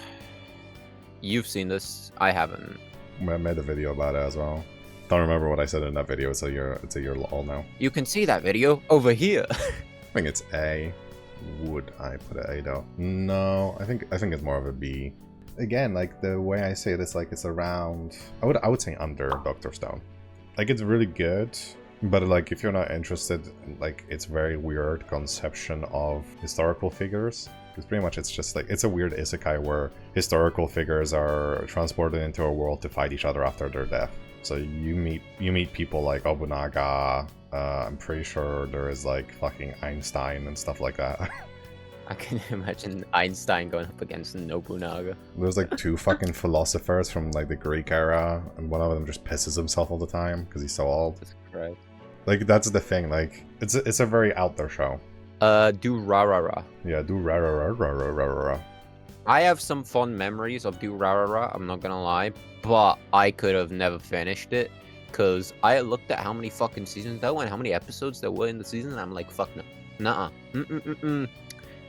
You've seen this. I haven't. I made a video about it as well. Don't remember what I said in that video. It's a year old now. You can see that video over here. I think it's A. Would I put it A though? No, I think it's more of a B. Again, like the way I say this, like it's around. I would say under Dr. Stone. Like it's really good. But like, if you're not interested, like, it's very weird conception of historical figures. Because pretty much it's just like, it's a weird isekai where historical figures are transported into a world to fight each other after their death. So you meet people like Obunaga. I'm pretty sure there is like fucking Einstein and stuff like that. I can imagine Einstein going up against Nobunaga. There's like 2 fucking philosophers from like the Greek era, and one of them just pisses himself all the time because he's so old. That's correct. Like, that's the thing, like, it's a very out there show. Durarara. Yeah, Durarara. I have some fond memories of Durarara, I'm not gonna lie, but I could have never finished it, because I looked at how many fucking seasons there were and how many episodes there were in the season, and I'm like, fuck no. Nuh-uh.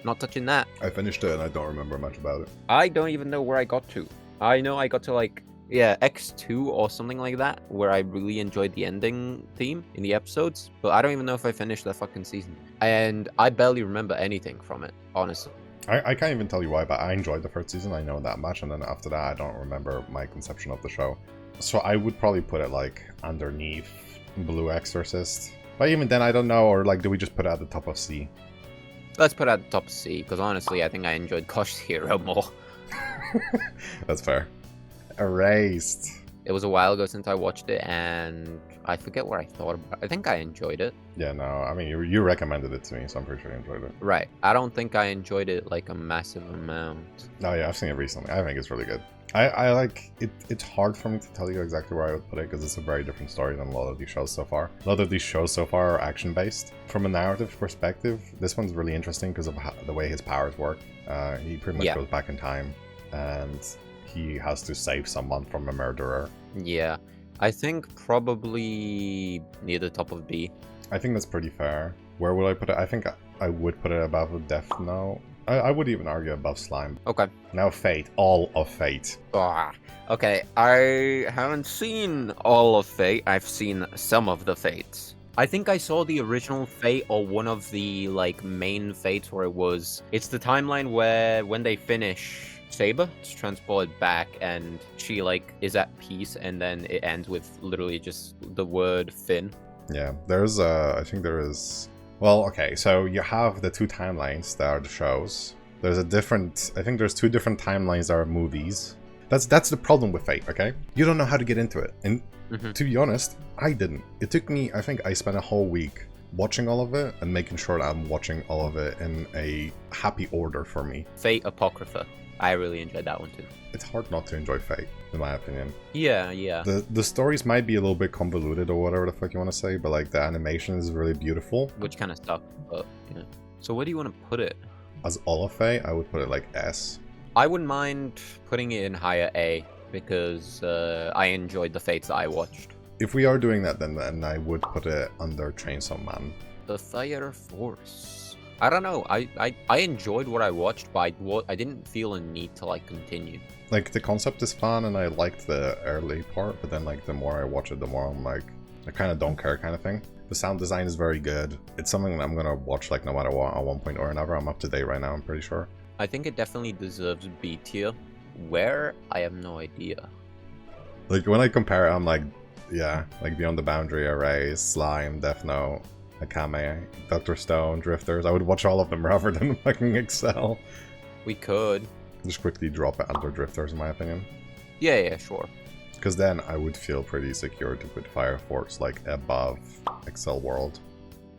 Not touching that. I finished it and I don't remember much about it. I don't even know where I got to. I know I got to like Yeah, X2 or something like that, where I really enjoyed the ending theme in the episodes, but I don't even know if I finished that fucking season. And I barely remember anything from it, honestly. I can't even tell you why, but I enjoyed the first season, I know that much, and then after that I don't remember my conception of the show. So I would probably put it like underneath Blue Exorcist. But even then I don't know, or like do we just put it at the top of C? Let's put it at the top C, because honestly I think I enjoyed Kosh Hero more. That's fair. Erased. It was a while ago since I watched it, and I forget what I thought about it. I think I enjoyed it. Yeah, no, I mean, you recommended it to me, so I'm pretty sure you enjoyed it. Right. I don't think I enjoyed it like a massive amount. Oh yeah, I've seen it recently. I think it's really good. I like it. It's hard for me to tell you exactly where I would put it because it's a very different story than a lot of these shows so far. A lot of these shows so far are action-based. From a narrative perspective, this one's really interesting because of the way his powers work. He pretty much goes back in time, and he has to save someone from a murderer. Yeah. I think probably near the top of B. I think that's pretty fair. Where would I put it? I think I would put it above Death Note. I would even argue above Slime. Okay. Now Fate. All of Fate. Okay, I haven't seen all of Fate. I've seen some of the Fates. I think I saw the original Fate or one of the like main Fates where it's the timeline where when they finish Saber, it's transported back and she like is at peace, and then it ends with literally just the word Finn. Yeah, there's I think there is. Well, okay, so you have the two timelines that are the shows. There's I think there's two different timelines that are movies. That's the problem with Fate, okay? You don't know how to get into it. And to be honest, I didn't. It took me, I think I spent a whole week watching all of it and making sure that I'm watching all of it in a happy order for me. Fate Apocrypha. I really enjoyed that one too. It's hard not to enjoy Fate, in my opinion. Yeah. The stories might be a little bit convoluted or whatever the fuck you want to say, but like the animation is really beautiful. Which kind of stuff, but yeah. So where do you want to put it? As all of Fate, I would put it like S. I wouldn't mind putting it in higher A because I enjoyed the Fates that I watched. If we are doing that, then I would put it under Chainsaw Man. The Fire Force. I don't know. I enjoyed what I watched, but I didn't feel a need to like continue. Like the concept is fun, and I liked the early part, but then like the more I watch it, the more I'm like, I kind of don't care kind of thing. The sound design is very good. It's something that I'm gonna watch like no matter what at one point or another. I'm up to date right now, I'm pretty sure. I think it definitely deserves B tier. Where? I have no idea. Like when I compare it, I'm like, yeah, like Beyond the Boundary, Erase, Slime, Death Note, Akame, Dr. Stone, Drifters. I would watch all of them rather than fucking Excel. We could. Just quickly drop it under Drifters, in my opinion. Yeah, sure. Because then I would feel pretty secure to put Fire Force like above Excel World.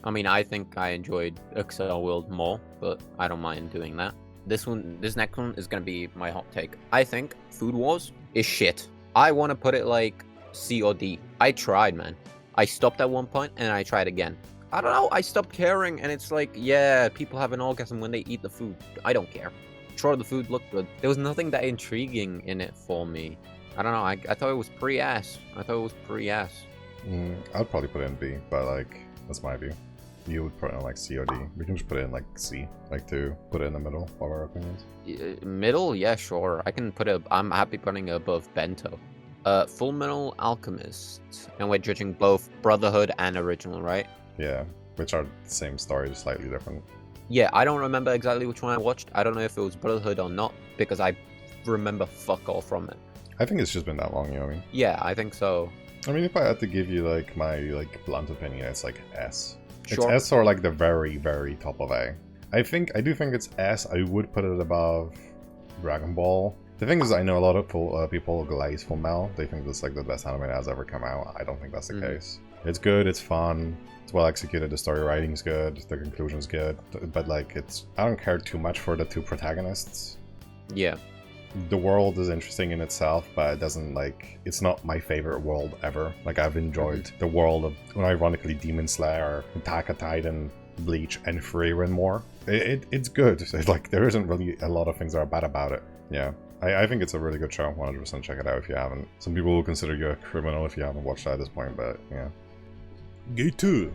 I mean, I think I enjoyed Excel World more, but I don't mind doing that. This next one is gonna be my hot take. I think Food Wars is shit. I want to put it like C or D. I tried, man. I stopped at one point and I tried again. I don't know, I stopped caring, and it's like, yeah, people have an orgasm when they eat the food. I don't care. Sure, the food looked good. There was nothing that intriguing in it for me. I don't know, I thought it was pretty ass. I'd probably put it in B, but like, that's my view. You would put it in like C or D. We can just put it in like C, like to put it in the middle of our opinions. Middle? Yeah, sure. I can put it, I'm happy putting it above Bento. Full Metal Alchemist. And we're judging both Brotherhood and Original, right? Yeah, which are the same story, just slightly different. Yeah, I don't remember exactly which one I watched. I don't know if it was Brotherhood or not, because I remember fuck all from it. I think it's just been that long, you know what I mean? Yeah, I think so. I mean, if I had to give you like my like blunt opinion, it's like S. Sure. It's S or like the very, very top of A. I do think it's S. I would put it above Dragon Ball. The thing is, I know a lot of people glaze Full Metal. They think that's like the best anime that has ever come out. I don't think that's the case. It's good, it's fun, it's well executed, the story writing's good, the conclusion's good, but like I don't care too much for the two protagonists. Yeah. The world is interesting in itself, but it doesn't like, it's not my favorite world ever. Like I've enjoyed the world of, ironically, Demon Slayer, Attack on Titan, Bleach, and Frieren more. It's good. It's like there isn't really a lot of things that are bad about it. Yeah. I think it's a really good show. 100% check it out if you haven't. Some people will consider you a criminal if you haven't watched it at this point, but yeah. Gate 2.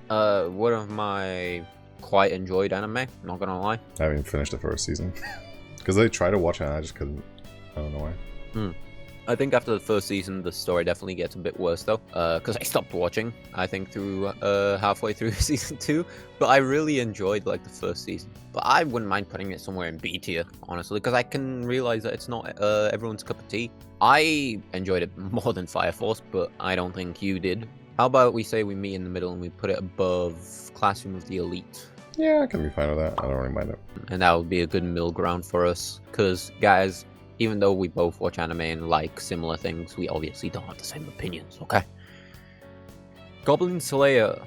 One of my quite enjoyed anime, not gonna lie. I haven't finished the first season. Because I tried to watch it and I just couldn't. I don't know why. I think after the first season, the story definitely gets a bit worse though, because I stopped watching. I think through halfway through season 2, but I really enjoyed like the first season. But I wouldn't mind putting it somewhere in B tier, honestly, because I can realize that it's not everyone's cup of tea. I enjoyed it more than Fire Force, but I don't think you did. How about we say we meet in the middle and we put it above Classroom of the Elite? Yeah, I can be fine with that. I don't really mind it. And that would be a good middle ground for us, because guys, even though we both watch anime and like similar things, we obviously don't have the same opinions, okay? Goblin Slayer.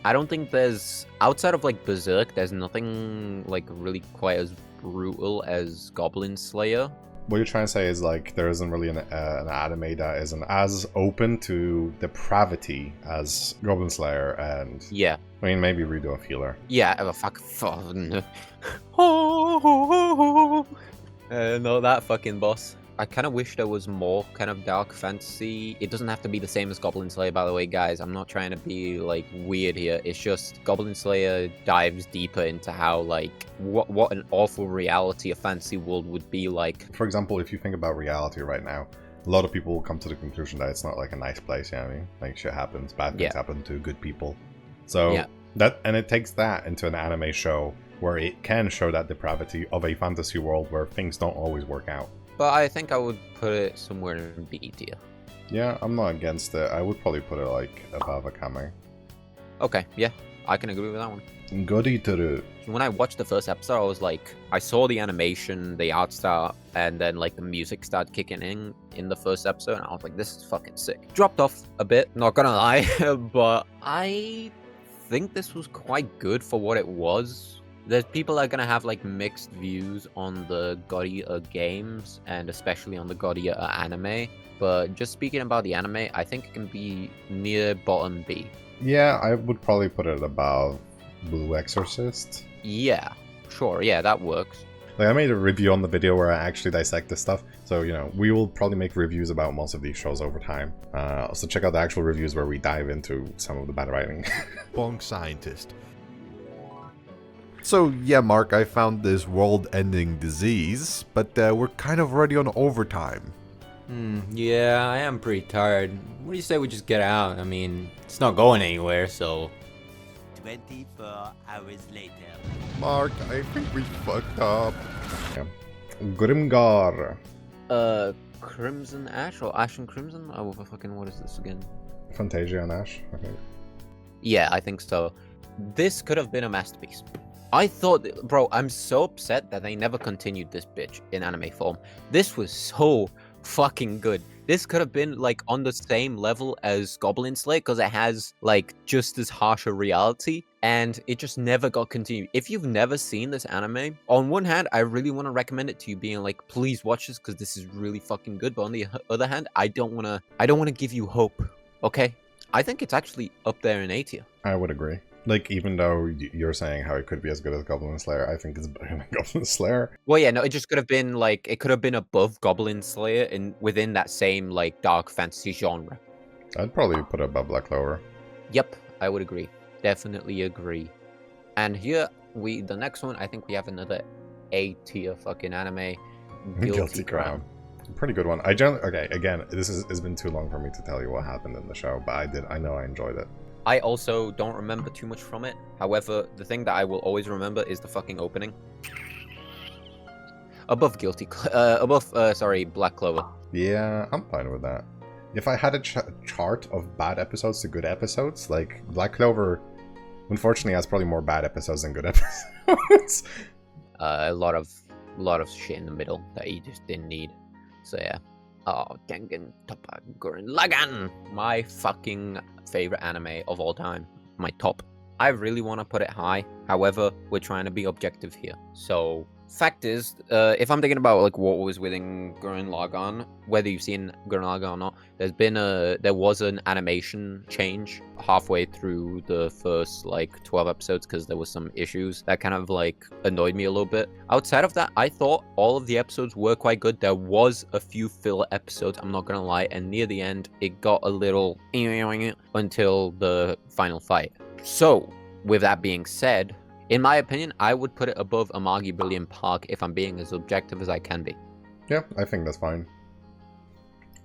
I don't think there's, outside of like Berserk, there's nothing like really quite as brutal as Goblin Slayer. What you're trying to say is like there isn't really an anime that isn't as open to depravity as Goblin Slayer, and Yeah. I mean maybe Redo of Healer. Yeah, fuck. No, that fucking boss. I kind of wish there was more kind of dark fantasy. It doesn't have to be the same as Goblin Slayer, by the way, guys. I'm not trying to be like weird here. It's just Goblin Slayer dives deeper into how like what an awful reality a fantasy world would be like. For example, if you think about reality right now, a lot of people will come to the conclusion that it's not like a nice place, you know what I mean? Like shit happens, bad things happen to good people. So and it takes that into an anime show where it can show that depravity of a fantasy world where things don't always work out. But I think I would put it somewhere in B tier. Yeah, I'm not against it. I would probably put it like above Akame. Okay, yeah, I can agree with that one. Goditeru. When I watched the first episode, I was like, I saw the animation, the art style, and then like the music started kicking in the first episode, and I was like, this is fucking sick. Dropped off a bit, not gonna lie, but I think this was quite good for what it was. There's people that are gonna have like mixed views on the Godia games and especially on the Godia anime. But just speaking about the anime, I think it can be near bottom B. Yeah, I would probably put it above Blue Exorcist. Yeah, sure, yeah, that works. Like I made a review on the video where I actually dissect this stuff. So, you know, we will probably make reviews about most of these shows over time. So check out the actual reviews where we dive into some of the bad writing. Bonk Scientist. So yeah, Mark, I found this world-ending disease, but we're kind of already on overtime. Yeah, I am pretty tired. What do you say we just get out? I mean, it's not going anywhere, so... 24 hours later. Mark, I think we fucked up. Yeah. Grimgar. Crimson Ash or Ash and Crimson? Oh, fucking, what is this again? Fantasia and Ash, I think. Yeah, I think so. This could have been a masterpiece. I thought, bro, I'm so upset that they never continued this bitch in anime form. This was so fucking good. This could have been like on the same level as Goblin Slayer because it has like just as harsh a reality, and it just never got continued. If you've never seen this anime, on one hand, I really want to recommend it to you, being like, please watch this because this is really fucking good. But on the other hand, I don't want to give you hope. Okay, I think it's actually up there in A tier. I would agree. Like, even though you're saying how it could be as good as Goblin Slayer, I think it's better than Goblin Slayer. Well, yeah, no, it just could have been like, it could have been above Goblin Slayer and within that same like dark fantasy genre. I'd probably put it above Black Clover. Yep, I would agree. Definitely agree. And here the next one, I think we have another A tier fucking anime. Guilty Crown. Pretty good one. Okay, again, it's been too long for me to tell you what happened in the show, but I know I enjoyed it. I also don't remember too much from it. However, the thing that I will always remember is the fucking opening. Above Black Clover. Yeah, I'm fine with that. If I had a chart of bad episodes to good episodes, like Black Clover, unfortunately, has probably more bad episodes than good episodes. A lot of shit in the middle that you just didn't need. So yeah. Oh, Tengen Toppa Gurren Lagann! My fucking favorite anime of all time. My top. I really want to put it high. However, we're trying to be objective here. So, fact is, if I'm thinking about like what was within Gurren Lagann, whether you've seen Gurren Lagann or not, there was an animation change halfway through the first like 12 episodes because there was some issues that kind of like annoyed me a little bit. Outside of that, I thought all of the episodes were quite good. There was a few filler episodes, I'm not gonna lie, and near the end it got a little until the final fight. So, with that being said, in my opinion, I would put it above Amagi Brilliant Park if I'm being as objective as I can be. Yeah, I think that's fine.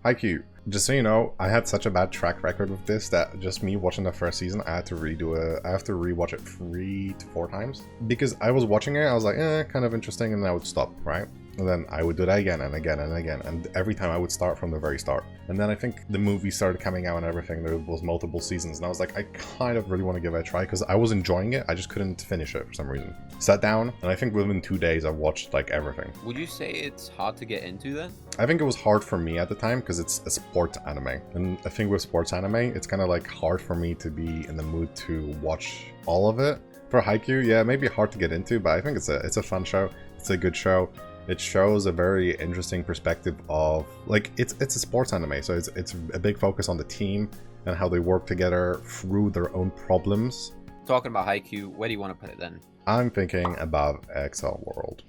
Haikyuu. Just so you know, I had such a bad track record with this that just me watching the first season, I have to rewatch it 3 to 4 times. Because I was watching it, I was like, kind of interesting, and then I would stop, right? And then I would do that again and again and again, and every time I would start from the very start. And then I think the movie started coming out and everything, there was multiple seasons, and I was like, I kind of really want to give it a try, because I was enjoying it, I just couldn't finish it for some reason. Sat down, and I think within 2 days I watched like everything. Would you say it's hard to get into then? I think it was hard for me at the time, because it's a sports anime. And I think with sports anime, it's kind of like hard for me to be in the mood to watch all of it. For Haikyuu, yeah, it may be hard to get into, but I think it's a fun show, it's a good show. It shows a very interesting perspective of, like, it's a sports anime, so it's a big focus on the team and how they work together through their own problems. Talking about Haikyuu, where do you want to put it then? I'm thinking above Excel World.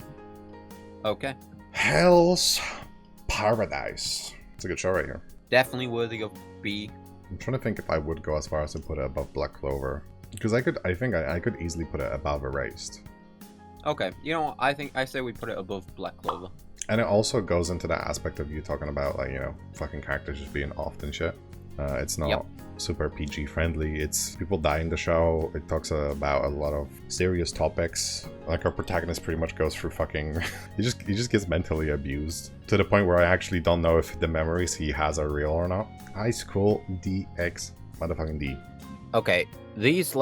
Okay. Hell's Paradise. It's a good show right here. Definitely worthy of B. I'm trying to think if I would go as far as to put it above Black Clover, because I think I could easily put it above Erased. Okay, you know, I say we put it above Black Clover. And it also goes into that aspect of you talking about, like, you know, fucking characters just being off and shit. It's not super PG friendly. It's people die in the show. It talks about a lot of serious topics. Like, our protagonist pretty much goes through fucking he just gets mentally abused to the point where I actually don't know if the memories he has are real or not. High School DX motherfucking D. Okay, these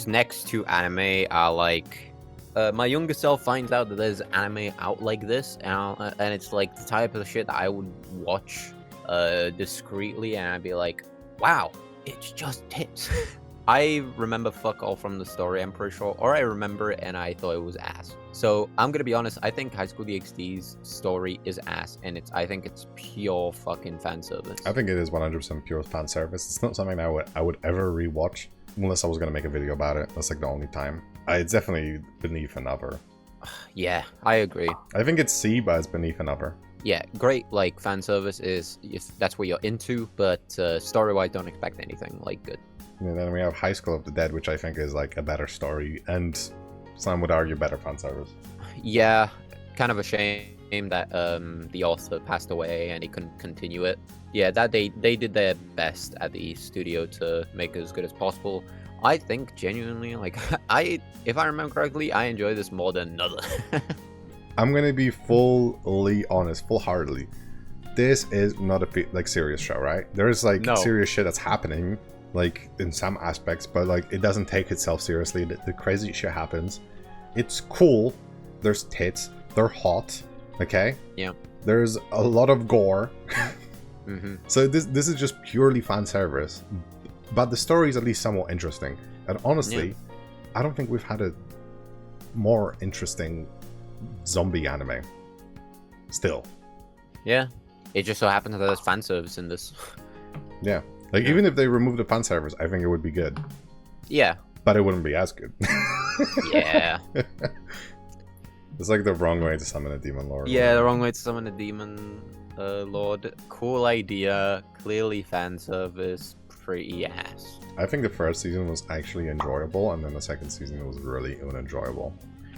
next 2 anime are like my younger self finds out that there's anime out like this, and it's like the type of shit that I would watch discreetly, and I'd be like, wow, it's just tits. I remember fuck all from the story, I'm pretty sure, or I remember it and I thought it was ass. So I'm gonna be honest, I think High School DxD's story is ass, and I think it's pure fucking fan service. I think it is 100% pure fan service. It's not something I would ever rewatch unless I was gonna make a video about it. That's like the only time. It's definitely beneath another. Yeah, I agree. I think it's C, but it's beneath another. Yeah, great, like, fan service is if that's what you're into, but story-wise, don't expect anything, like, good. And then we have High School of the Dead, which I think is like a better story, and some would argue better fan service. Yeah, kind of a shame that the author passed away and he couldn't continue it. Yeah, that they did their best at the studio to make it as good as possible. I think genuinely, like, if I remember correctly, I enjoy this more than another. I'm gonna be fully honest, full-heartedly. This is not a serious show, right? There's like serious shit that's happening, like in some aspects, but like it doesn't take itself seriously. The crazy shit happens. It's cool. There's tits. They're hot. Okay. Yeah. There's a lot of gore. Mm-hmm. So this is just purely fan service, but the story is at least somewhat interesting. And honestly, I don't think we've had a more interesting zombie anime. Still. Yeah. It just so happens that there's fan service in this. Yeah. Like, even if they remove the fan service, I think it would be good. Yeah. But it wouldn't be as good. Yeah. It's like the wrong way to summon a demon lord. Yeah, the wrong way to summon a demon lord. Cool idea. Clearly fan service. Pretty ass. I think the first season was actually enjoyable, and then the second season was really unenjoyable.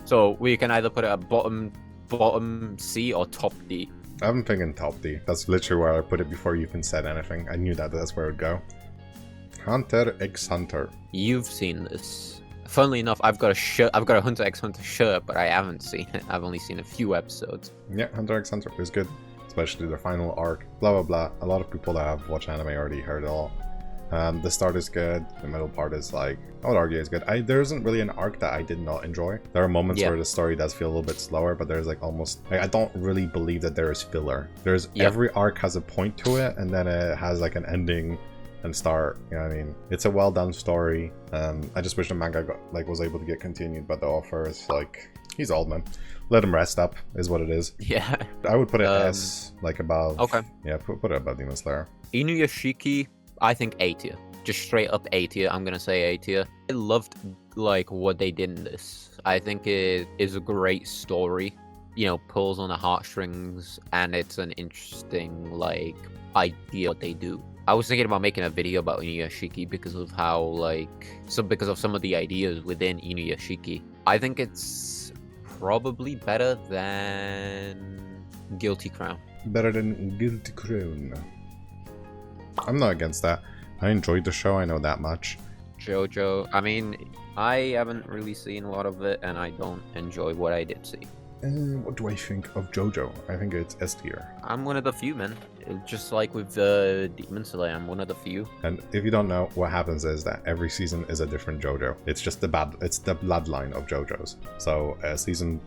So we can either put it at bottom C or top D. I'm thinking top D. That's literally where I put it before you even said anything. I knew that's where it would go. Hunter x Hunter. You've seen this. Funnily enough, I've got a Hunter x Hunter shirt, but I haven't seen it. I've only seen a few episodes. Yeah, Hunter x Hunter is good, especially the final arc. Blah blah blah. A lot of people that have watched anime already heard it all. The start is good. The middle part is like, I would argue is good. There isn't really an arc that I did not enjoy. There are moments where the story does feel a little bit slower, but there's like almost, like, I don't really believe that there is filler. There's every arc has a point to it, and then it has like an ending and start. You know what I mean? It's a well done story. I just wish the manga was able to get continued, but the author is like, he's old, man. Let him rest up is what it is. Yeah. I would put it S, like above. Okay. Yeah, put it above Demon Slayer. Inuyashiki, I think A tier. Just straight up A tier. I'm gonna say A tier. I loved like what they did in this. I think it is a great story. You know, pulls on the heartstrings, and it's an interesting like idea what they do. I was thinking about making a video about Inuyashiki because of how because of some of the ideas within Inuyashiki. I think it's probably better than Guilty Crown. Better than Guilty Crown. I'm not against that. I enjoyed the show, I know that much. JoJo, I mean, I haven't really seen a lot of it, and I don't enjoy what I did see. What do I think of JoJo? I think it's S tier. I'm one of the few, man. Just like with Demon Slayer, I'm one of the few. And if you don't know, what happens is that every season is a different JoJo. It's just the bloodline of JoJo's. So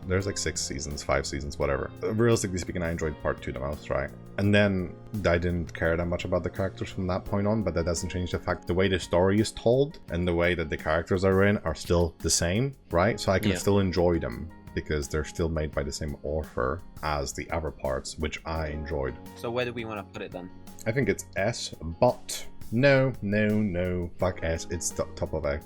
there's like 6 seasons, 5 seasons, whatever. Realistically speaking, I enjoyed part 2 the most, right? And then I didn't care that much about the characters from that point on, but that doesn't change the fact the way the story is told and the way that the characters are in are still the same, right? So I can still enjoy them, because they're still made by the same author as the other parts, which I enjoyed. So where do we want to put it then? I think it's S, but no, fuck S, it's top of A.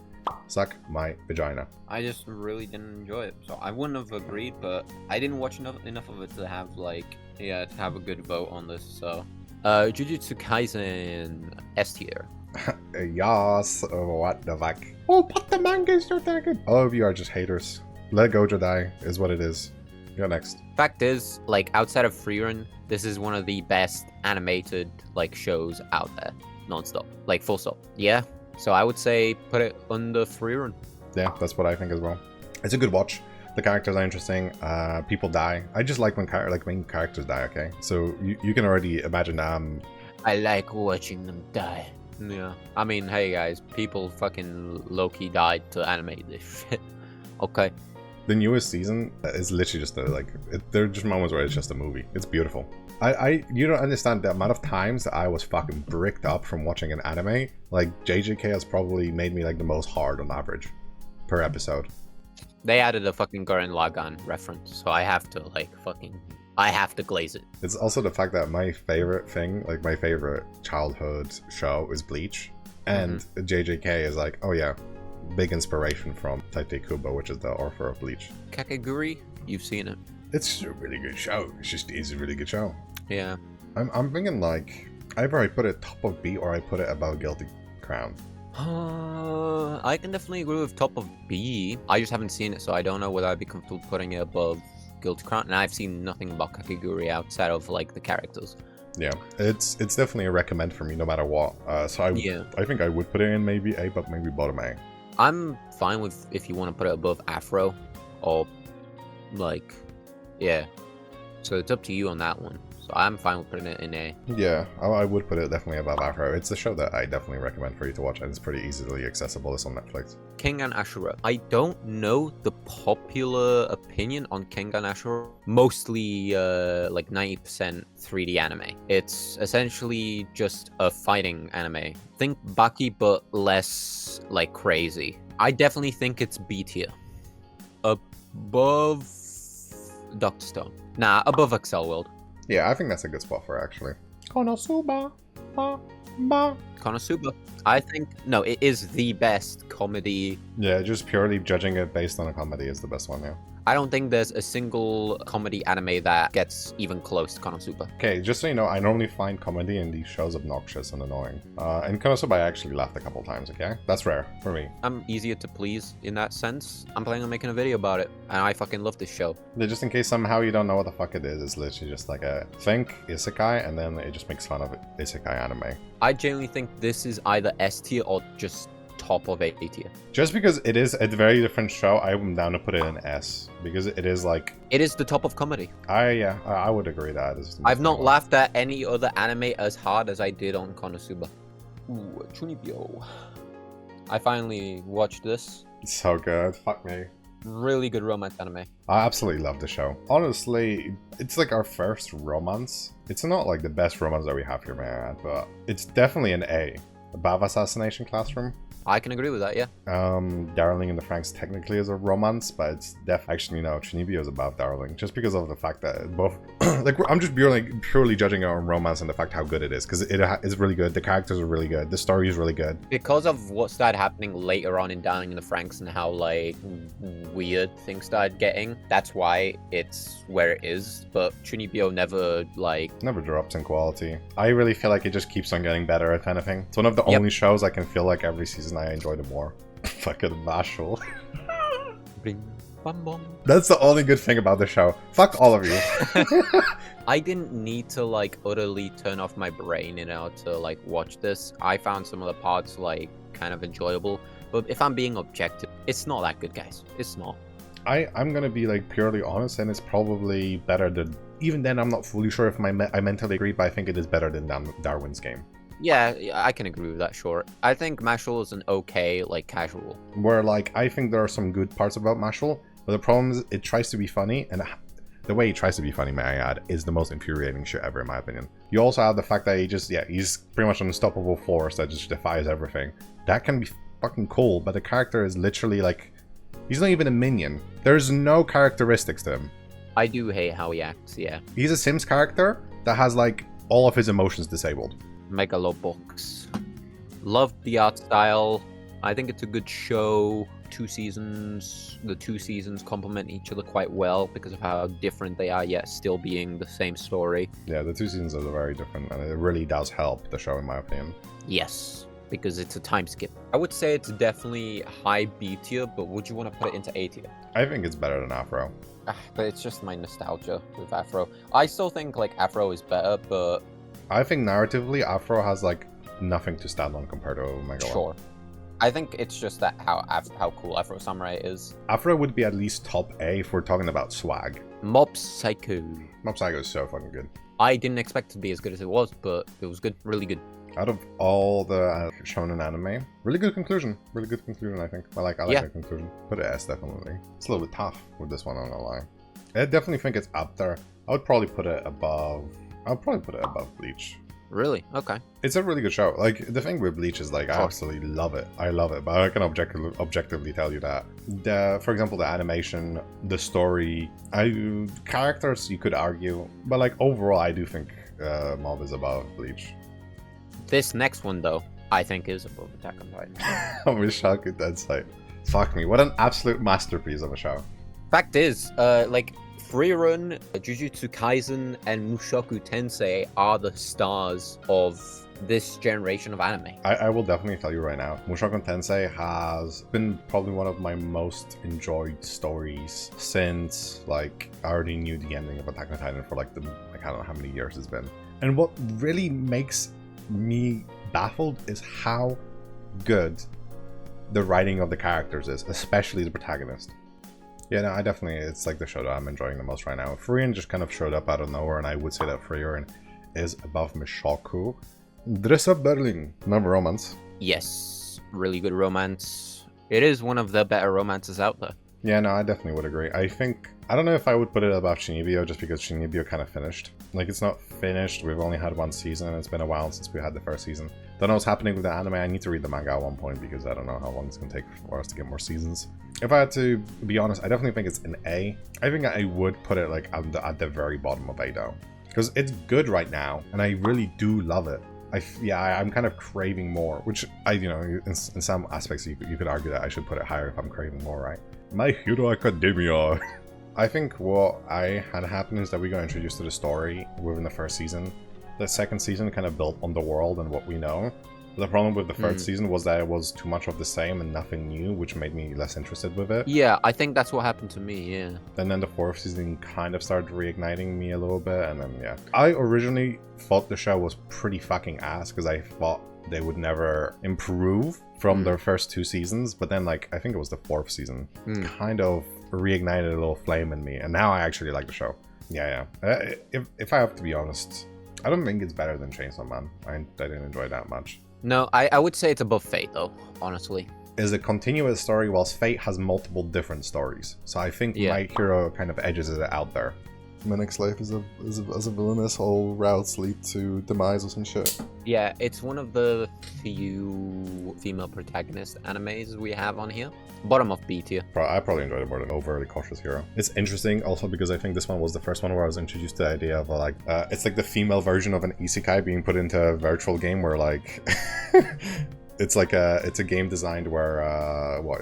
Suck my vagina. I just really didn't enjoy it, so I wouldn't have agreed, but I didn't watch enough of it to have to have a good vote on this, so. Jujutsu Kaisen S tier. Yas, what the fuck? Oh, but the manga's not that good. All of you are just haters. Let Gojo die is what it is. Go next. Fact is, outside of Frieren, this is one of the best animated shows out there, non-stop, full stop. Yeah, so I would say put it under Frieren. Yeah, that's what I think as well. It's a good watch. The characters are interesting. People die. I just like when main characters die. Okay, so you can already imagine. I like watching them die. Yeah, I mean, hey guys, people fucking low-key died to animate this shit. Okay. The newest season is literally just there are just moments where it's just a movie. It's beautiful. You don't understand the amount of times that I was fucking bricked up from watching an anime. JJK has probably made me the most hard on average per episode. They added a fucking Gurren Lagann reference, so I have to I have to glaze it. It's also the fact that my favorite thing, my favorite childhood show is Bleach, and JJK is oh yeah, big inspiration from Tite Kubo, which is the author of Bleach. Kakegurui, you've seen it. It's a really good show. It's a really good show. Yeah. I'm thinking either I put it top of B or I put it above Guilty Crown. I can definitely agree with top of B. I just haven't seen it, so I don't know whether I'd be comfortable putting it above Guilty Crown. And I've seen nothing about Kakegurui outside of the characters. Yeah, it's definitely a recommend for me no matter what. So I think I would put it in maybe A, but maybe bottom A. I'm fine with if you want to put it above Afro or yeah. So it's up to you on that one. So I'm fine with putting it in A. Yeah, I would put it definitely above Afro. It's a show that I definitely recommend for you to watch, and it's pretty easily accessible. It's on Netflix. Kengan Ashura. I don't know the popular opinion on Kengan Ashura. Mostly 90% 3D anime. It's essentially just a fighting anime. Think Baki, but less crazy. I definitely think it's B tier. Above Dr. Stone. Nah, above Excel World. Yeah, I think that's a good spot for it, actually. Konosuba. Konosuba. I think, no, it is the best comedy. Yeah, just purely judging it based on a comedy is the best one, yeah. I don't think there's a single comedy anime that gets even close to Konosuba. Okay, just so you know, I normally find comedy in these shows obnoxious and annoying. In Konosuba, I actually laughed a couple times, okay? That's rare for me. I'm easier to please in that sense. I'm planning on making a video about it, and I fucking love this show. Yeah, just in case somehow you don't know what the fuck it is, it's literally just think isekai, and then it just makes fun of isekai anime. I genuinely think this is either S tier or just top of A tier. Just because it is a very different show, I'm down to put it in S, because it is it is the top of comedy. I would agree that is. I've not laughed at any other anime as hard as I did on Konosuba. Ooh, Chunibyo. I finally watched this. It's so good. Fuck me. Really good romance anime. I absolutely love the show. Honestly, it's our first romance. It's not the best romance that we have here, man, but it's definitely an A. Above Assassination Classroom. I can agree with that, yeah. Darling in the Franxx technically is a romance, but it's actually, no, Chunibyo is above Darling, just because of the fact that both, I'm just purely judging it on romance and the fact how good it is, because it is really good, the characters are really good, the story is really good. Because of what started happening later on in Darling in the Franxx and how, weird things started getting, that's why it's where it is, but Chunibyo never drops in quality. I really feel like it just keeps on getting better, if anything. It's one of the only shows I can feel like every season I enjoy it more. Fucking Marshall. Bring, bum bum. That's the only good thing about the show. Fuck all of you. I didn't need to like utterly turn off my brain, to like watch this. I found some of the parts like kind of enjoyable, but if I'm being objective, it's not that good, guys. It's not. I'm gonna be like purely honest, and it's probably better than. Even then, I'm not fully sure if I mentally agree, but I think it is better than Darwin's game. Yeah, I can agree with that. Sure, I think Mashal is an okay like casual. Where like I think there are some good parts about Mashal, but the problem is it tries to be funny, and the way he tries to be funny, may I add, is the most infuriating shit ever, in my opinion. You also have the fact that he's pretty much an unstoppable force that just defies everything. That can be fucking cool, but the character is literally like, he's not even a minion. There's no characteristics to him. I do hate how he acts. Yeah, He's a Sims character that has like all of his emotions disabled. Megalobox. Loved the art style. I think it's a good show. 2 seasons. The 2 seasons complement each other quite well because of how different they are, yet still being the same story. Yeah, the 2 seasons are very different, and it really does help the show, in my opinion. Yes, because it's a time skip. I would say it's definitely high B tier, but would you want to put it into A tier? I think it's better than Afro. But it's just my nostalgia with Afro. I still think like Afro is better, but I think narratively, Afro has like nothing to stand on compared to Megalo. sure. I think it's just that how cool Afro Samurai is. Afro would be at least top A if we're talking about swag. Mob Psycho. Mob Psycho is so fucking good. I didn't expect it to be as good as it was, but it was good, really good. Out of all the shonen anime, really good conclusion. Really good conclusion, I think. I like Yeah. the conclusion. Put it S, definitely. It's a little bit tough with this one, I'm not gonna lie. I definitely think it's up there. I would probably put it above Bleach. Really? Okay. It's a really good show. Like, the thing with Bleach is, like, I Sure. absolutely love it. I love it, but I can objectively tell you that. For example, the animation, the story, characters, you could argue. But, like, overall, I do think Mob is above Bleach. This next one, though, I think is above Attack on Titan. I wish I could that sight. Fuck me, what an absolute masterpiece of a show. Fact is, like, Freerun, Jujutsu Kaisen, and Mushoku Tensei are the stars of this generation of anime. I will definitely tell you right now, Mushoku Tensei has been probably one of my most enjoyed stories since, like, I already knew the ending of Attack on Titan for, like, I don't know how many years it's been. And what really makes me baffled is how good the writing of the characters is, especially the protagonist. Yeah, no, it's like the show that I'm enjoying the most right now. Frieren just kind of showed up out of nowhere, and I would say that Frieren is above Mushoku. Dress Up Darling, number romance. Yes, really good romance. It is one of the better romances out there. Yeah, no, I definitely would agree. I don't know if I would put it above Shinibyo, just because Shinibyo kind of finished. Like, it's not finished, we've only had 1 season, and it's been a while since we had the first season. Don't know what's happening with the anime. I need to read the manga at one point, because I don't know how long it's going to take for us to get more seasons. If I had to be honest, I definitely think it's an A. I think I would put it, like, at the very bottom of A, though. Because it's good right now, and I really do love it. I'm kind of craving more, which in some aspects you could argue that I should put it higher if I'm craving more, right? My Hero Academia. I think what I had happen is that we got introduced to the story within the first season. The second season kind of built on the world and what we know. The problem with the third season was that it was too much of the same and nothing new, which made me less interested with it. Yeah, I think that's what happened to me, yeah. And then the fourth season kind of started reigniting me a little bit, and then, yeah. I originally thought the show was pretty fucking ass, because I thought they would never improve from their first 2 seasons, but then, like, I think it was the 4th season, kind of reignited a little flame in me, and now I actually like the show. Yeah. If I have to be honest, I don't think it's better than Chainsaw Man. I didn't enjoy it that much. No, I would say it's above Fate, though, honestly. Is a continuous story, whilst Fate has multiple different stories. So I think My Hero kind of edges it out there. My next life is a villainous, all routes lead to demise or some shit. Yeah, it's one of the few female protagonist animes we have on here. Bottom of B tier. I probably enjoyed it more than Overly Cautious Hero. It's interesting also because I think this one was the first one where I was introduced to the idea of like, it's like the female version of an isekai being put into a virtual game where like, it's a game designed where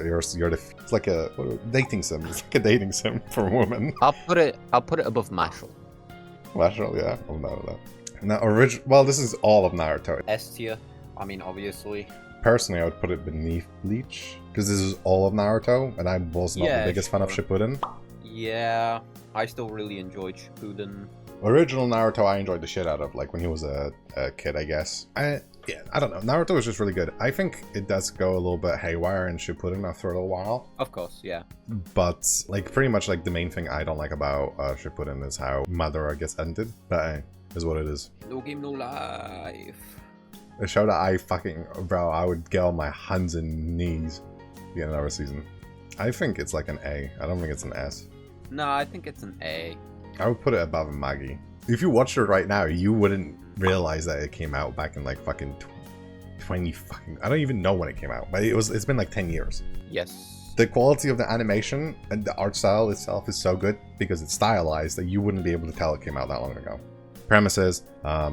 it's like a dating sim. It's like a dating sim for women. I'll put it above Mashal. Mashal, yeah, I'm down with that. Now, well, this is all of Naruto. S tier. I mean, obviously. personally, I would put it beneath Bleach, because this is all of Naruto, and I was not the biggest fan of Shippuden. Yeah, I still really enjoyed Shippuden. Original Naruto, I enjoyed the shit out of, like, when he was a kid, I guess. I don't know. Naruto is just really good. I think it does go a little bit haywire in Shippuden after a little while. Of course, yeah. But, like, pretty much, like, the main thing I don't like about Shippuden is how Madara gets ended. But, is what it is. No game, no life. A show that I fucking... Bro, I would get on my hands and knees to get another season. I think it's like an A. I don't think it's an S. No, I think it's an A. I would put it above Maggie. If you watched it right now, you wouldn't realize that it came out back in like fucking 20 fucking... I don't even know when it came out, but it's been like 10 years. Yes. The quality of the animation and the art style itself is so good because it's stylized that you wouldn't be able to tell it came out that long ago. Premises,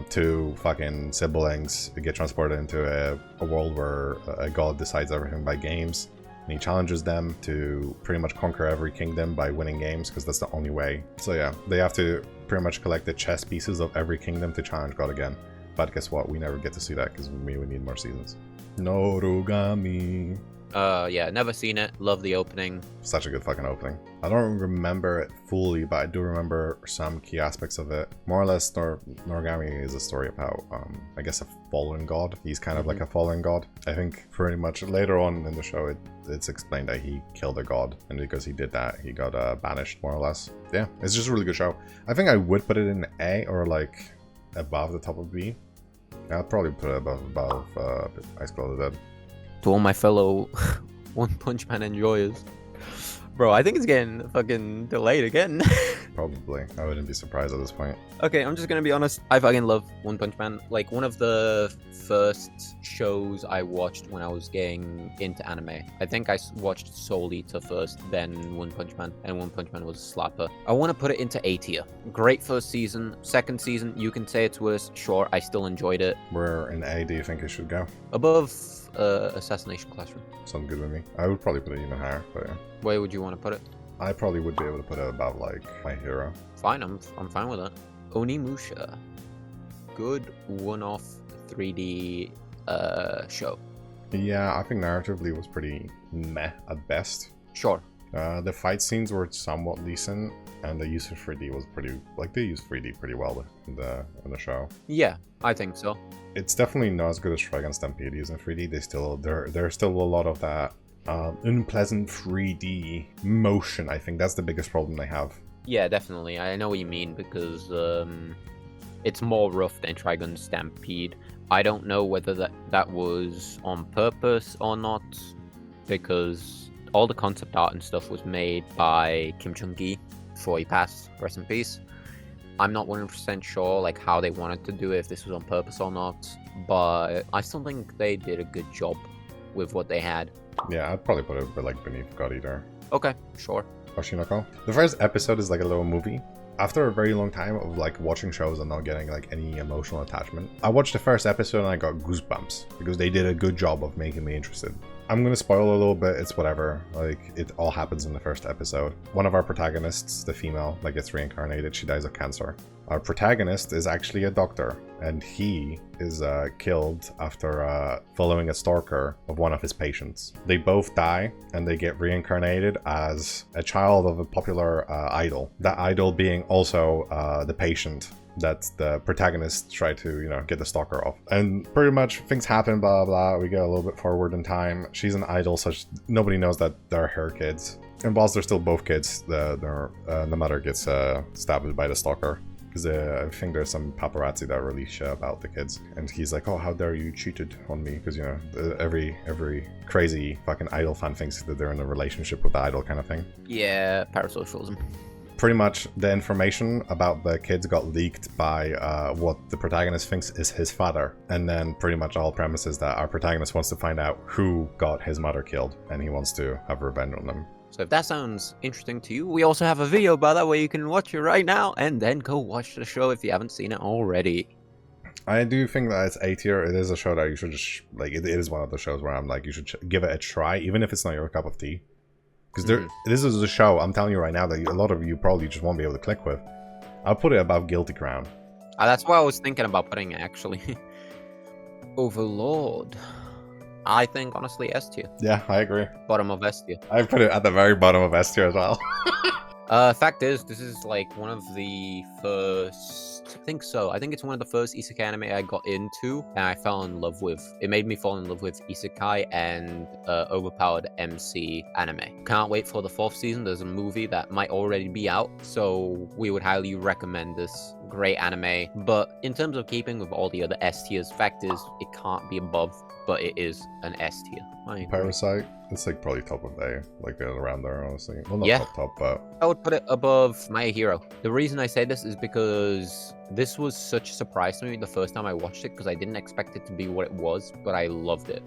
two fucking siblings get transported into a world where a god decides everything by games. And he challenges them to pretty much conquer every kingdom by winning games, because that's the only way. So yeah, they have to pretty much collect the chess pieces of every kingdom to challenge God again. But guess what? We never get to see that because we need more seasons. Norugami. Yeah, never seen it. Love the opening. Such a good fucking opening. I don't remember it fully, but I do remember some key aspects of it. More or less, Noragami is a story about, I guess, a fallen god. He's kind of like a fallen god. I think pretty much later on in the show, it's explained that he killed a god, and because he did that, he got banished, more or less. Yeah, it's just a really good show. I think I would put it in A, or like above the top of B. I'd probably put it above Ice Cloud Dead. To all my fellow One Punch Man enjoyers. Bro, I think it's getting fucking delayed again. Probably. I wouldn't be surprised at this point. Okay, I'm just gonna be honest. I fucking love One Punch Man. Like, one of the first shows I watched when I was getting into anime. I think I watched Soul Eater first, then One Punch Man, and One Punch Man was a slapper. I want to put it into A tier. Great first season. Second season, you can say it's worse. Sure, I still enjoyed it. Where in A do you think it should go? Above Assassination Classroom. Sounds good with me. I would probably put it even higher, but yeah. Where would you want to put it? I probably would be able to put it above, like, My Hero. Fine, I'm fine with it. Onimusha. Good one-off 3D show. Yeah, I think narratively it was pretty meh at best. Sure. The fight scenes were somewhat decent, and the use of 3D was pretty... Like, they used 3D pretty well in the show. Yeah, I think so. It's definitely not as good as Trigun Stampede using 3D. There's still a lot of that unpleasant 3D motion. I think that's the biggest problem they have. Yeah, definitely. I know what you mean, because it's more rough than Trigun Stampede. I don't know whether that was on purpose or not, because all the concept art and stuff was made by Kim Chung-gi before he passed. Rest in peace. I'm not 100% sure like how they wanted to do it, if this was on purpose or not, but I still think they did a good job with what they had. Yeah, I'd probably put it a bit like beneath God Eater. Okay, sure. Oshinoko. The first episode is like a little movie. After a very long time of like watching shows and not getting like any emotional attachment, I watched the first episode and I got goosebumps because they did a good job of making me interested. I'm gonna spoil a little bit, it's whatever, like it all happens in the first episode. One of our protagonists, the female that gets reincarnated, she dies of cancer. Our protagonist is actually a doctor, and he is killed after following a stalker of one of his patients. They both die, and they get reincarnated as a child of a popular idol. That idol being also the patient that the protagonist tried to, get the stalker off. And pretty much things happen, blah, blah. We get a little bit forward in time. She's an idol, such nobody knows that they're her kids. And whilst they're still both kids, the mother gets stabbed by the stalker. Because I think there's some paparazzi that release shit about the kids. And he's like, oh, how dare you cheated on me? Because, every crazy fucking idol fan thinks that they're in a relationship with the idol kind of thing. Yeah, parasocialism. Pretty much the information about the kids got leaked by what the protagonist thinks is his father. And then pretty much all premises that our protagonist wants to find out who got his mother killed. And he wants to have revenge on them. So if that sounds interesting to you, we also have a video about that where you can watch it right now and then go watch the show if you haven't seen it already. I do think that it's A tier. It is a show that you should just, like, it is one of the shows where I'm like, you should give it a try, even if it's not your cup of tea. Because this is a show, I'm telling you right now, that a lot of you probably just won't be able to click with. I'll put it above Guilty Crown. That's what I was thinking about putting it, actually. Overlord. I think honestly S tier, Yeah, I agree. bottom of S tier. I put it at the very bottom of S tier as well. Fact is, this is like one of the first. I think so. I think it's one of the first isekai anime I got into and I fell in love with. It made me fall in love with isekai and overpowered MC anime. Can't wait for the 4th season. There's a movie that might already be out, so we would highly recommend this great anime. But in terms of keeping with all the other S tiers, fact is, it can't be above, but it is an S tier. I agree. Parasite, it's like probably top of A, like around there, honestly. Well, not Yeah. top, but I would put it above My Hero. The reason I say this is because this was such a surprise to me the first time I watched it, because I didn't expect it to be what it was, but I loved it.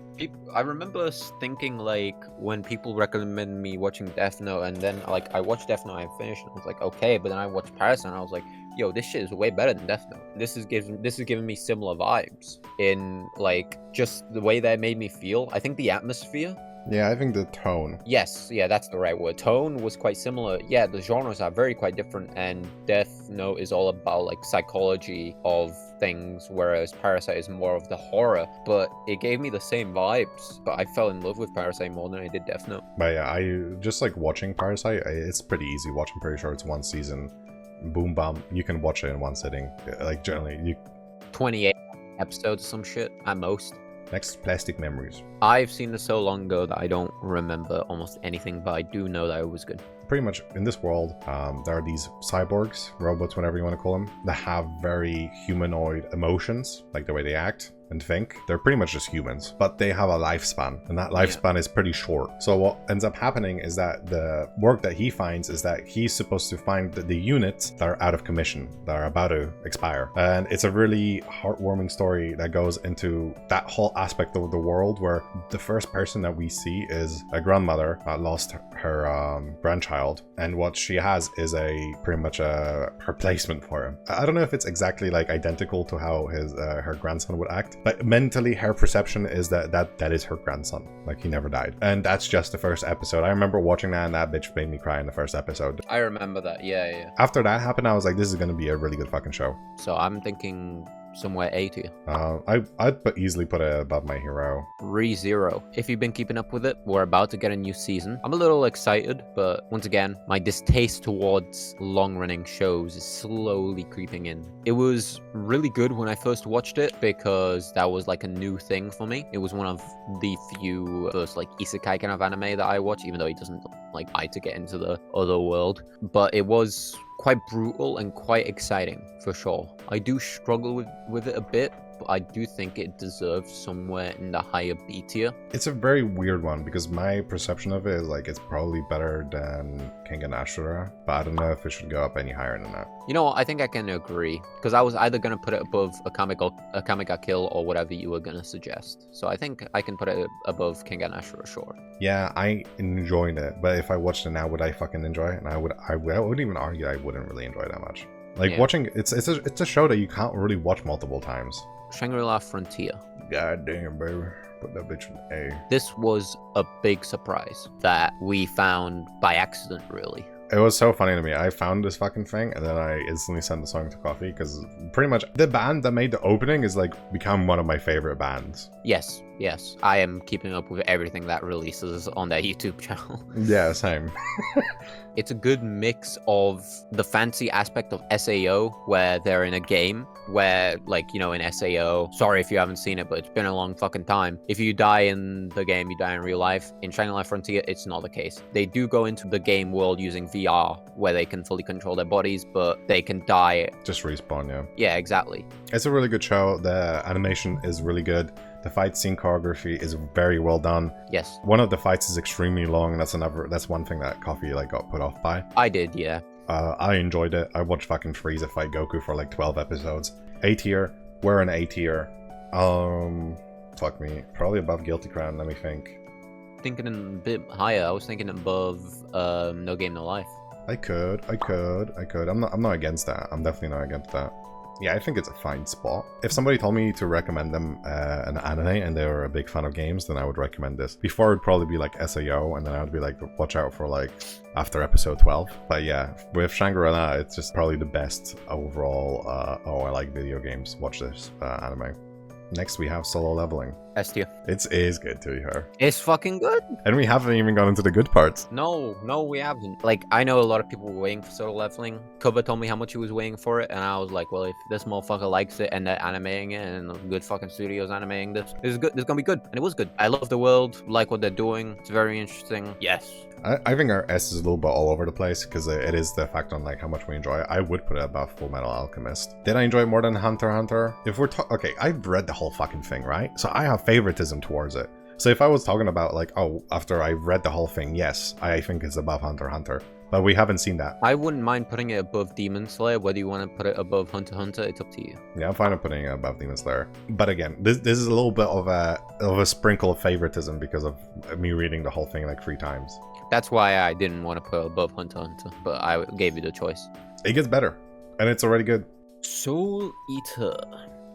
I remember thinking, like, when people recommend me watching Death Note, and then like I watched Death Note and I finished, and I was like, okay, but then I watched Parasite and I was like, yo, this shit is way better than Death Note. This is giving me similar vibes in like just the way that it made me feel. I think the atmosphere. yeah, I think the tone. Yes, yeah, that's the right word. Tone was quite similar. Yeah, the genres are very quite different, and Death Note is all about like psychology of things, whereas Parasite is more of the horror. But it gave me the same vibes. But I fell in love with Parasite more than I did Death Note. But yeah, I just like watching Parasite. It's pretty easy watch. I'm pretty sure it's one season. Boom, bam. You can watch it in one sitting. Like generally, you. 28 episodes or some shit at most. Next, Plastic Memories. I've seen this so long ago that I don't remember almost anything, but I do know that it was good. Pretty much in this world, there are these cyborgs, robots, whatever you want to call them, that have very humanoid emotions, like the way they act and think. They're pretty much just humans, but they have a lifespan, and that lifespan is pretty short. So what ends up happening is that the work that he finds is that he's supposed to find the units that are out of commission, that are about to expire. And it's a really heartwarming story that goes into that whole aspect of the world, where the first person that we see is a grandmother that lost her grandchild, and what she has is a pretty much a replacement for him. I don't know if it's exactly like identical to how her grandson would act, but mentally her perception is that is her grandson, like he never died. And that's just the first episode. I remember watching that, and that bitch made me cry in the first episode. I remember that, yeah. After that happened, I was like, this is gonna be a really good fucking show. So I'm thinking somewhere A tier. I'd easily put it above My Hero. ReZero. If you've been keeping up with it, we're about to get a new season. I'm a little excited, but once again, my distaste towards long-running shows is slowly creeping in. It was really good when I first watched it because that was like a new thing for me. It was one of the few first like isekai kind of anime that I watch, even though it doesn't like try to get into the other world. But it was quite brutal and quite exciting for sure. I do struggle with it a bit, but I do think it deserves somewhere in the higher B tier. It's a very weird one because my perception of it is like it's probably better than Kengan Ashura, but I don't know if it should go up any higher than that. You know what? I think I can agree, because I was either going to put it above Akame ga Kill or whatever you were going to suggest. So I think I can put it above Kengan Ashura, sure. Yeah, I enjoyed it, but if I watched it now, would I fucking enjoy it? And I wouldn't even argue I wouldn't really enjoy it that much. Like Yeah. watching, it's a show that you can't really watch multiple times. Shangri-La Frontier. God damn, baby. Put that bitch in A. This was a big surprise that we found by accident, really. It was so funny to me. I found this fucking thing, and then I instantly sent the song to Coffee, because pretty much the band that made the opening is like become one of my favorite bands. Yes. I am keeping up with everything that releases on their YouTube channel. Yeah, same. It's a good mix of the fancy aspect of SAO, where they're in a game where, like, you know, in SAO, sorry if you haven't seen it, but it's been a long fucking time. If you die in the game, you die in real life. In Shangri-La Frontier, it's not the case. They do go into the game world using VR, where they can fully control their bodies, but they can die. Just respawn, yeah. Yeah, exactly. It's a really good show. The animation is really good. The fight scene choreography is very well done. Yes, One of the fights is extremely long. That's one thing that Coffee like got put off by. I did, yeah. I enjoyed it. I watched fucking Frieza fight Goku for like 12 episodes. A tier. We're an A tier. Fuck me. Probably above Guilty Crown. Let me think. Thinking a bit higher. I was thinking above No Game No Life. I could. I'm not against that. I'm definitely not against that. Yeah, I think it's a fine spot. If somebody told me to recommend them an anime and they were a big fan of games, then I would recommend this. Before it would probably be like SAO, and then I would be like, watch out for like after episode 12. But yeah, with Shangri-La, it's just probably the best overall. I like video games. Watch this anime. Next, we have Solo Leveling. S tier. It is good to be fair. It's fucking good. And we haven't even gone into the good parts. No, we haven't. Like, I know a lot of people were waiting for Solo Leveling. Kuba told me how much he was waiting for it, and I was like, well, if this motherfucker likes it and they're animating it, and a good fucking studio's animating this is good. It's gonna be good, and it was good. I love the world, like what they're doing. It's very interesting. Yes. I think our S is a little bit all over the place because it is the fact on like how much we enjoy it. I would put it above Full Metal Alchemist. Did I enjoy it more than Hunter x Hunter? If we're okay, I've read the whole fucking thing, right? So I have favoritism towards it. So if I was talking about like, oh, after I read the whole thing, yes, I think it's above Hunter x Hunter. But we haven't seen that. I wouldn't mind putting it above Demon Slayer. Whether you want to put it above Hunter x Hunter, it's up to you. Yeah, I'm fine with putting it above Demon Slayer. But again, this is a little bit of a sprinkle of favoritism because of me reading the whole thing like 3 times. That's why I didn't want to put it above Hunter x Hunter, but I gave you the choice. It gets better, and it's already good. Soul Eater.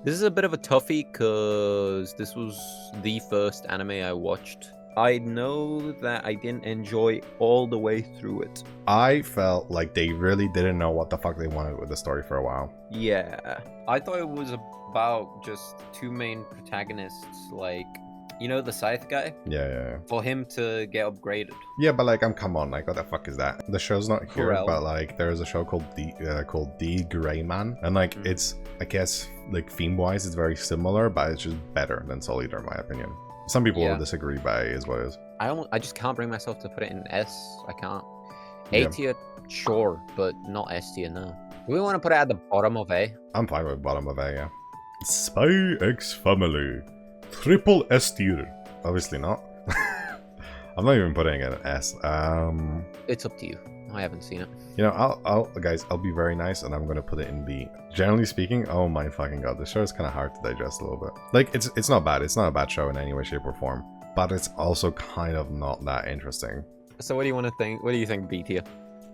This is a bit of a toughie because this was the first anime I watched. I know that I didn't enjoy all the way through it. I felt like they really didn't know what the fuck they wanted with the story for a while. Yeah, I thought it was about just 2 main protagonists, like, you know, the Scythe guy? Yeah. For him to get upgraded. Yeah, but like, come on, like, what the fuck is that? The show's not here, Corel. but like, there's a show called The Gray Man, and like, it's, I guess, like, theme-wise, it's very similar, but it's just better than Soul Eater, in my opinion. Some people will disagree, but it is what it is. I just can't bring myself to put it in S. I can't. Yeah. A tier, sure, but not S tier, no. Do we want to put it at the bottom of A? I'm fine with bottom of A, yeah. Spy X Family. Triple S tier. Obviously not. I'm not even putting it in S. It's up to you. I haven't seen it. You know, guys, I'll be very nice and I'm gonna put it in B. Generally speaking, oh my fucking god, this show is kind of hard to digest a little bit. Like, it's not bad. It's not a bad show in any way, shape, or form. But it's also kind of not that interesting. So what do you want to think? What do you think B tier?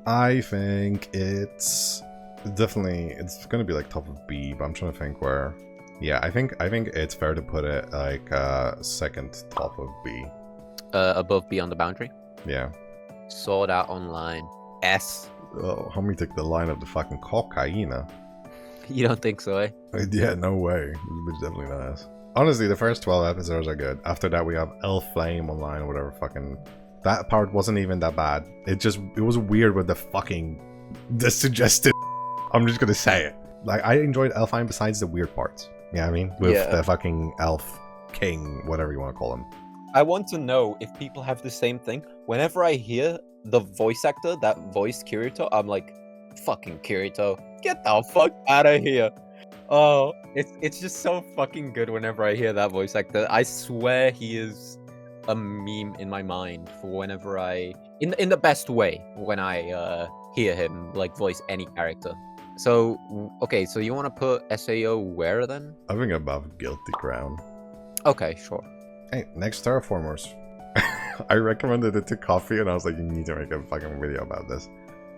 I think it's definitely, it's gonna be like top of B, but I'm trying to think where. Yeah, I think it's fair to put it like second top of B. Above Beyond the Boundary. Yeah. Sword Art Online. S. Oh, how many take the line of the fucking cocaine? You don't think so, eh? Yeah, no way. This bitch definitely not S. Honestly, the first 12 episodes are good. After that, we have Elf Flame Online or whatever fucking... That part wasn't even that bad. It was weird with the suggested... I'm just gonna say it. Like, I enjoyed Elf Flame besides the weird parts. You know what I mean? With the fucking Elf King, whatever you want to call him. I want to know if people have the same thing. Whenever I hear the voice actor that voiced Kirito, I'm like, fucking Kirito, get the fuck out of here. Oh, it's just so fucking good whenever I hear that voice actor. I swear he is a meme in my mind for whenever in the best way, when I hear him like voice any character. So, okay, so you want to put SAO where then? I think above Guilty Crown. Okay, sure. Hey, next Terraformers. I recommended it to Coffee and I was like, you need to make a fucking video about this.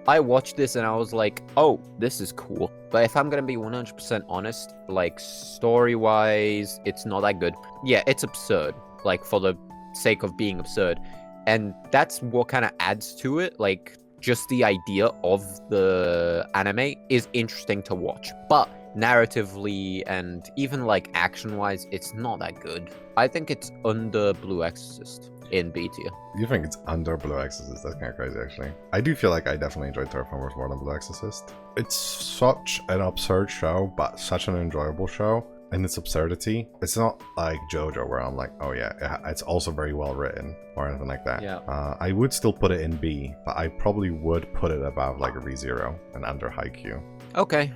I watched this and I was like, oh, this is cool. But if I'm gonna be 100% honest, like, story-wise, it's not that good. Yeah, it's absurd, like, for the sake of being absurd. And that's what kind of adds to it, like, just the idea of the anime is interesting to watch. But narratively and even, like, action-wise, it's not that good. I think it's under Blue Exorcist in B tier. You think it's under Blue Exorcist? That's kind of crazy, actually. I do feel like I definitely enjoyed Terraformers more than Blue Exorcist. It's such an absurd show, but such an enjoyable show. And its absurdity, it's not like JoJo where I'm like, oh yeah, it's also very well written or anything like that. Yeah. I would still put it in B, but I probably would put it above like ReZero and under Haikyuu. Okay,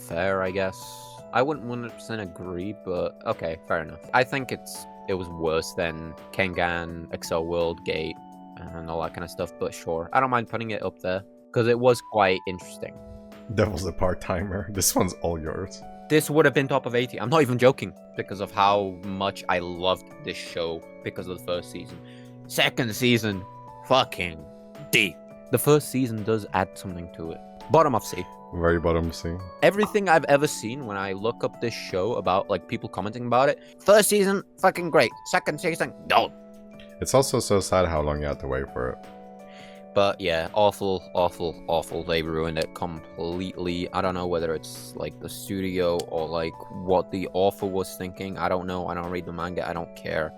fair, I guess. I wouldn't 100% agree, but okay, fair enough. I think it was worse than Kengan, Excel World, Gate, and all that kind of stuff, but sure. I don't mind putting it up there, because it was quite interesting. Devil's a part-timer. This one's all yours. This would have been top of 80. I'm not even joking, because of how much I loved this show because of the first season. Second season, fucking D. The first season does add something to it. Bottom of C. Very bottom C. Everything I've ever seen when I look up this show about, like, people commenting about it, first season, fucking great. Second season, no. It's also so sad how long you had to wait for it. But yeah, awful, awful, awful. They ruined it completely. I don't know whether it's like the studio or like what the author was thinking. I don't know. I don't read the manga. I don't care.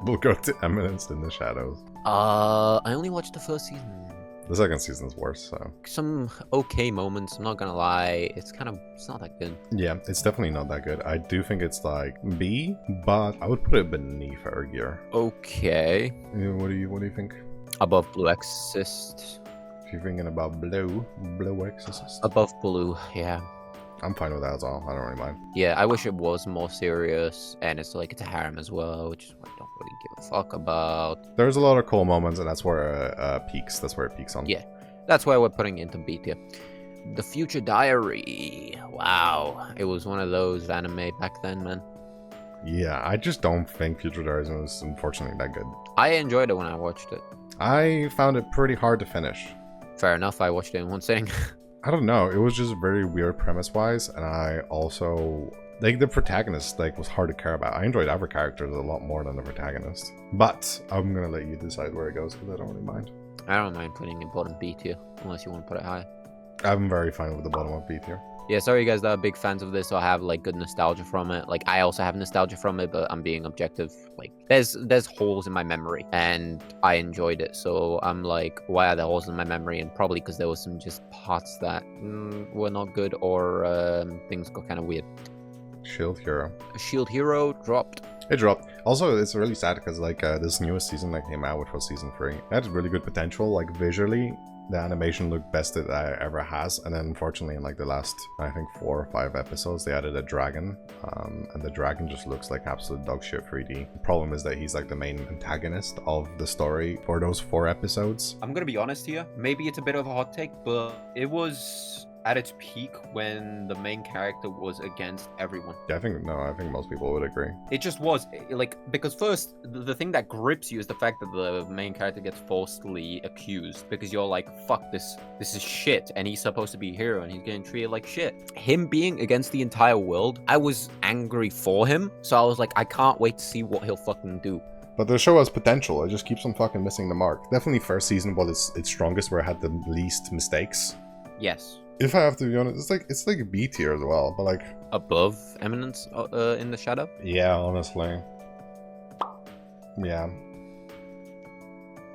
We'll go to Eminence in the Shadows. I only watched the first season. The second season's worse, so... Some okay moments, I'm not gonna lie. It's not that good. Yeah, it's definitely not that good. I do think it's like B, but I would put it beneath Ergier. Okay. What do you think? Above Blue Exorcist. If you're thinking about Blue Exorcist. Above Blue, yeah. I'm fine with that as well. I don't really mind. Yeah, I wish it was more serious, and it's like it's a harem as well, which is what I don't really give a fuck about. There's a lot of cool moments, and that's where it peaks. That's where it peaks on. Yeah, that's why we're putting it into B tier. The Future Diary. Wow, it was one of those anime back then, man. Yeah, I just don't think Future Diaries was unfortunately that good. I enjoyed it when I watched it. I found it pretty hard to finish. Fair enough, I watched it in one sitting. I don't know, it was just very weird premise-wise, and I also... Like, the protagonist, like, was hard to care about. I enjoyed other characters a lot more than the protagonist. But, I'm gonna let you decide where it goes, because I don't really mind. I don't mind putting it bottom B tier, unless you want to put it high. I'm very fine with the bottom of B tier. Yeah, sorry guys that are big fans of this or have like good nostalgia from it. Like I also have nostalgia from it, but I'm being objective. Like there's holes in my memory and I enjoyed it. So I'm like, why are there holes in my memory? And probably because there was some just parts that were not good or things got kind of weird. Shield Hero. Shield Hero dropped. It dropped. Also, it's really sad because like this newest season that came out, which was season 3, it had really good potential. Like visually, the animation looked best it ever has, and then unfortunately in like the last, I think 4 or 5 episodes, they added a dragon, and the dragon just looks like absolute dog shit 3D. The problem is that he's like the main antagonist of the story for those 4 episodes. I'm gonna be honest here, maybe it's a bit of a hot take, but it was at its peak when the main character was against everyone. Yeah, I think most people would agree. It just was, like, because first, the thing that grips you is the fact that the main character gets falsely accused, because you're like, fuck, this is shit, and he's supposed to be a hero, and he's getting treated like shit. Him being against the entire world, I was angry for him, so I was like, I can't wait to see what he'll fucking do. But the show has potential, it just keeps on fucking missing the mark. Definitely first season was its strongest, where it had the least mistakes. Yes. If I have to be honest, it's like a B tier as well, but like... Above Eminence in the Shadow? Yeah, honestly. Yeah.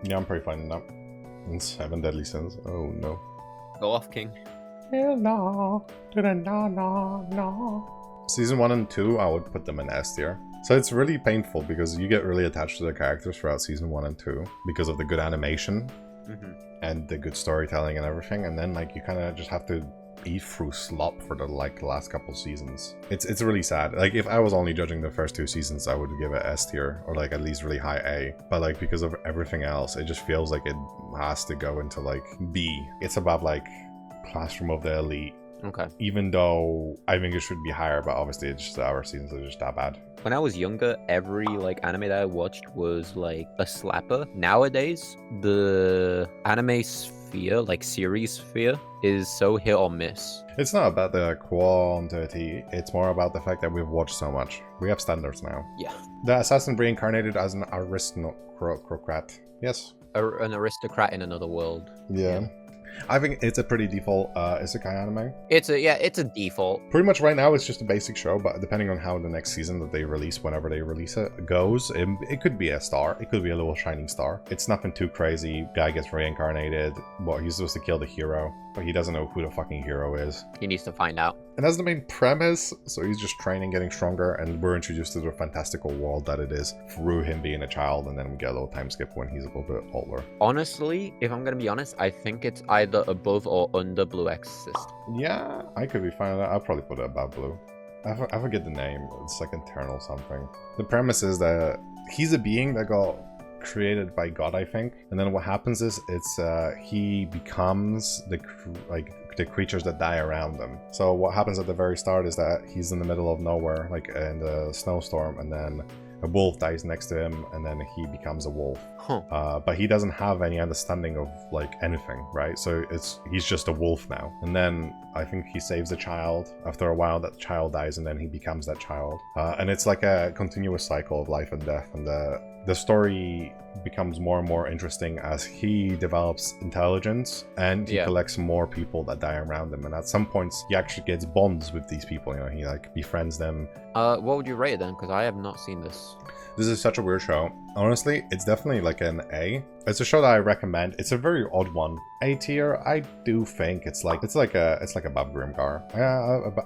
Yeah, I'm pretty fine with that. And 7 Deadly Sins. Oh no. Go off, King. Season 1 and 2, I would put them in S tier. So it's really painful because you get really attached to the characters throughout season 1 and 2 because of the good animation. And the good storytelling and everything, and then like you kind of just have to eat through slop for the last couple seasons. It's really sad. Like if I was only judging the first 2 seasons, I would give it S tier or like at least really high A. But like because of everything else, it just feels like it has to go into like B. It's about like Classroom of the Elite. Okay. Even though I think it should be higher, but obviously it's just our seasons are just that bad. When I was younger, every like anime that I watched was like a slapper. Nowadays, the anime sphere, like series sphere, is so hit or miss. It's not about the quantity, it's more about the fact that we've watched so much. We have standards now. Yeah. The assassin reincarnated as an aristocrat. Yes. An aristocrat in another world. Yeah. I think it's a pretty default isekai anime. It's a default. Pretty much right now it's just a basic show, but depending on how the next season that they release, whenever they release it, goes, it could be a star. It could be a little shining star. It's nothing too crazy. Guy gets reincarnated. Well, he's supposed to kill the hero, but he doesn't know who the fucking hero is. He needs to find out. And that's the main premise, so he's just training, getting stronger, and we're introduced to the fantastical world that it is through him being a child, and then we get a little time skip when he's a little bit older. Honestly, if I'm gonna be honest, I think it's either above or under Blue Exorcist. Yeah, I could be fine with that. I'll probably put it above Blue. I forget the name. It's like Eternal something. The premise is that he's a being that got created by God, I think. And then what happens is he becomes the creatures that die around them. So what happens at the very start is that he's in the middle of nowhere, like in the snowstorm, and then a wolf dies next to him, and then he becomes a wolf. But he doesn't have any understanding of like anything, right? So he's just a wolf now. And then I think he saves a child. After a while, that child dies, and then he becomes that child. And it's like a continuous cycle of life and death. And the story becomes more and more interesting as he develops intelligence and he Yeah. collects more people that die around him. And at some points, he actually gets bonds with these people. You know, he like befriends them. What would you rate it then? Because I have not seen this. This is such a weird show. Honestly, it's definitely like an A. It's a show that I recommend. It's a very odd one. A tier, I do think it's like above Grimgar.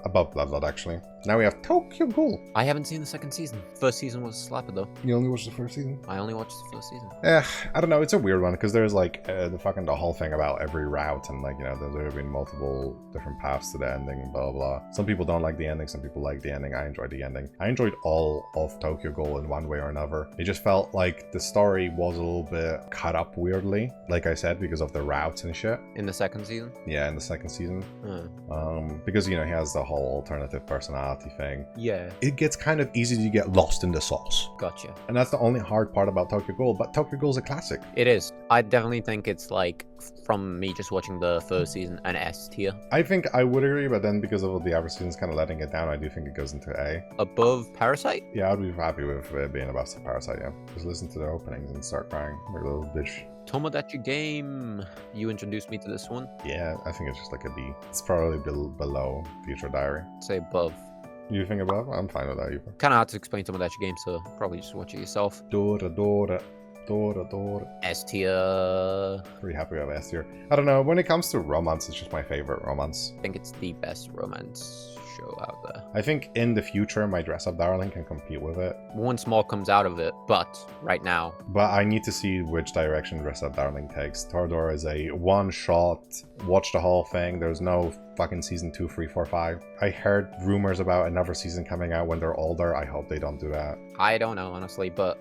Above Bloodlord actually. Now we have Tokyo Ghoul. I haven't seen the second season. First season was a slapper though. You only watched the first season? I only watched the first season. I don't know. It's a weird one because there's like the whole thing about every route and like, you know, there have been multiple different paths to the ending and blah, blah, blah. Some people don't like the ending. Some people like the ending. I enjoyed the ending. I enjoyed all of Tokyo Ghoul in one way or another. It just felt like the story was a little bit cut up weirdly, like I said, because of the routes and shit. In the second season? Yeah, in the second season. Huh. Because, you know, he has the whole alternative personality thing. Yeah. It gets kind of easy to get lost in the sauce. Gotcha. And that's the only hard part about Tokyo Ghoul, but Tokyo Ghoul's a classic. It is. I definitely think it's like, from me just watching the first season, an S tier. I think I would agree, but then because of the average season's kind of letting it down, I do think it goes into A. Above Parasite? Yeah, I'd be happy with being above Parasite, yeah. Just listen to the openings and start crying like a little bitch. Tomodachi Game. You introduced me to this one. Yeah, I think it's just like a B. It's probably below Future Diary. Say above. You think above? I'm fine with that, either. Kind of hard to explain Tomodachi Game, so probably just watch it yourself. Dora. S tier. Pretty happy with S tier. I don't know, when it comes to romance, it's just my favorite romance. I think it's the best romance show out there. I think in the future, my Dress Up Darling can compete with it. Once more comes out of it, but right now, But I need to see which direction Dress Up Darling takes. Toradora is a one-shot, watch the whole thing. There's no fucking season 2, 3, 4, 5. I heard rumors about another season coming out when they're older. I hope they don't do that. I don't know honestly, but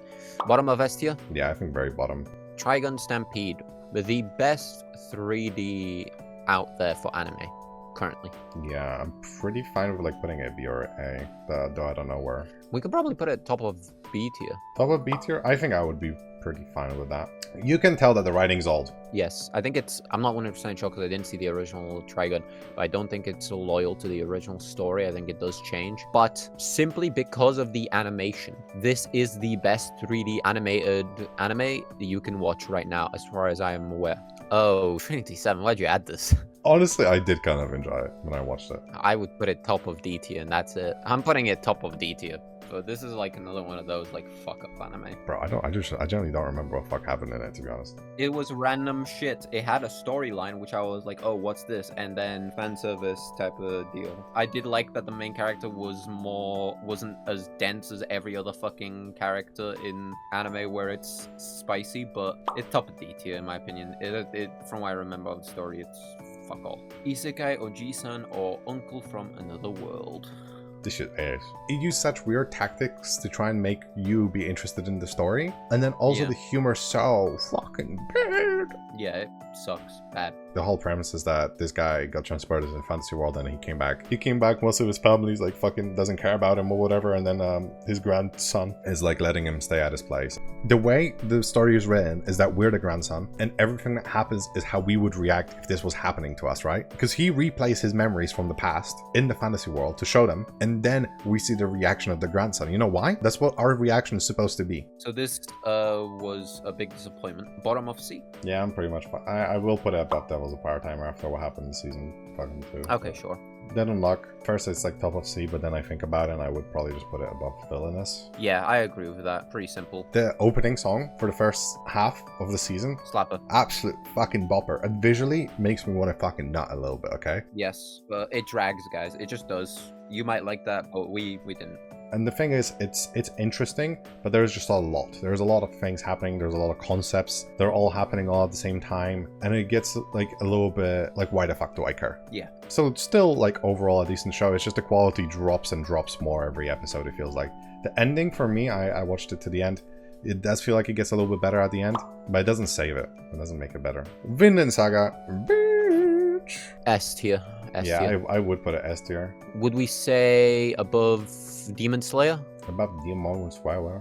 bottom of S tier, Yeah, I think very bottom. Trigun Stampede, with the best 3D out there for anime currently. Yeah, I'm pretty fine with like putting it B or A, though I don't know where. We could probably put it top of B tier. Top of B tier? I think I would be pretty fine with that. You can tell that the writing's old. Yes, I think it's. I'm not 100% sure because I didn't see the original Trigun, but I don't think it's so loyal to the original story. I think it does change, but simply because of the animation, this is the best 3D animated anime you can watch right now, as far as I am aware. Oh, Trinity 7, why'd you add this? Honestly, I did kind of enjoy it when I watched it. I would put it top of D tier, and that's it. I'm putting it top of D tier. But this is like another one of those like fuck up anime. Bro, I generally don't remember what fuck happened in it, to be honest. It was random shit. It had a storyline, which I was like, oh, what's this? And then fan service type of deal. I did like that the main character wasn't as dense as every other fucking character in anime where it's spicy, but it's top of D tier in my opinion. It from what I remember of the story, it's fuck all. Isekai or Jisan or Uncle from Another World. This shit is. It used such weird tactics to try and make you be interested in the story, and then also Yeah. the humor so fucking bad. Yeah, it sucks. Bad. The whole premise is that this guy got transported in fantasy world and he came back. He came back, most of his family's like fucking doesn't care about him or whatever, and then his grandson is like letting him stay at his place. The way the story is written is that we're the grandson, and everything that happens is how we would react if this was happening to us, right? Because he replays his memories from the past in the fantasy world to show them, and then we see the reaction of the grandson. You know why? That's what our reaction is supposed to be. So this was a big disappointment. Bottom of C. Yeah, I'm pretty much fine. I will put it above Devils of Power Timer after what happened in season fucking 2. Okay, sure. Dead Unlock, first it's like top of C, but then I think about it and I would probably just put it above Villainous. Yeah, I agree with that. Pretty simple. The opening song for the first half of the season, Slapper. absolute fucking bopper. And visually makes me want to fucking nut a little bit, okay? Yes, but it drags, guys. It just does. You might like that, but we didn't. And the thing is, it's interesting, but there's just a lot. There's a lot of things happening. There's a lot of concepts. They're all happening all at the same time. And it gets like a little bit like, why the fuck do I care? Yeah. So it's still like overall a decent show. It's just the quality drops and drops more every episode, it feels like. The ending for me, I watched it to the end. It does feel like it gets a little bit better at the end, but it doesn't save it. It doesn't make it better. Vinland Saga, bitch. S tier. S Yeah, tier. I would put it S tier. Would we say above Demon Slayer? About Demon Slayer.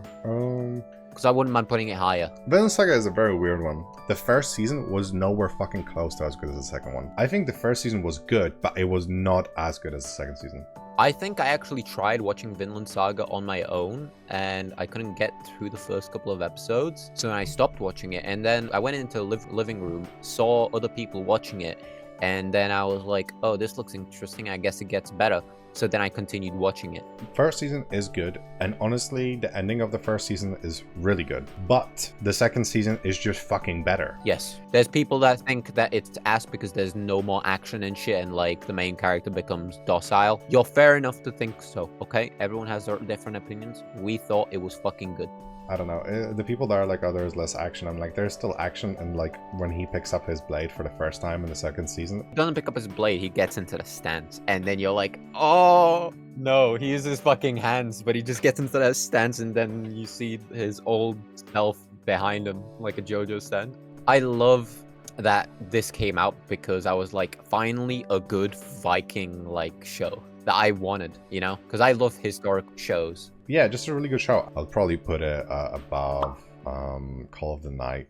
because I wouldn't mind putting it higher. Vinland Saga is a very weird one. The first season was nowhere fucking close to as good as the second one. I think the first season was good, but it was not as good as the second season. I think I actually tried watching Vinland Saga on my own, and I couldn't get through the first couple of episodes, so I stopped watching it. And then I went into the living room, saw other people watching it, and then I was like, oh, this looks interesting, I guess it gets better. So then I continued watching it. First season is good, and honestly, the ending of the first season is really good. But the second season is just fucking better. Yes, there's people that think that it's ass because there's no more action and shit, and like the main character becomes docile. You're fair enough to think so, okay? Everyone has their different opinions. We thought it was fucking good. I don't know. The people that are like, oh, there's less action. I'm like, there's still action. And like when he picks up his blade for the first time in the second season. He doesn't pick up his blade, he gets into the stance. And then you're like, oh, no, he uses his fucking hands, but he just gets into that stance and then you see his old self behind him like a JoJo stand. I love that this came out because I was like, finally a good Viking like show that I wanted, you know? Because I love historic shows. Yeah, just a really good show. I'll probably put it above Call of the Night.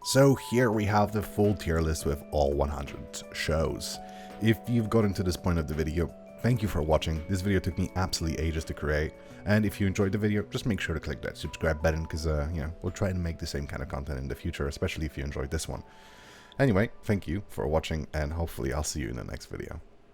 So here we have the full tier list with all 100 shows. If you've gotten to this point of the video, thank you for watching. This video took me absolutely ages to create. And if you enjoyed the video, just make sure to click that subscribe button because, you know, we'll try to make the same kind of content in the future, especially if you enjoyed this one. Anyway, thank you for watching and hopefully I'll see you in the next video.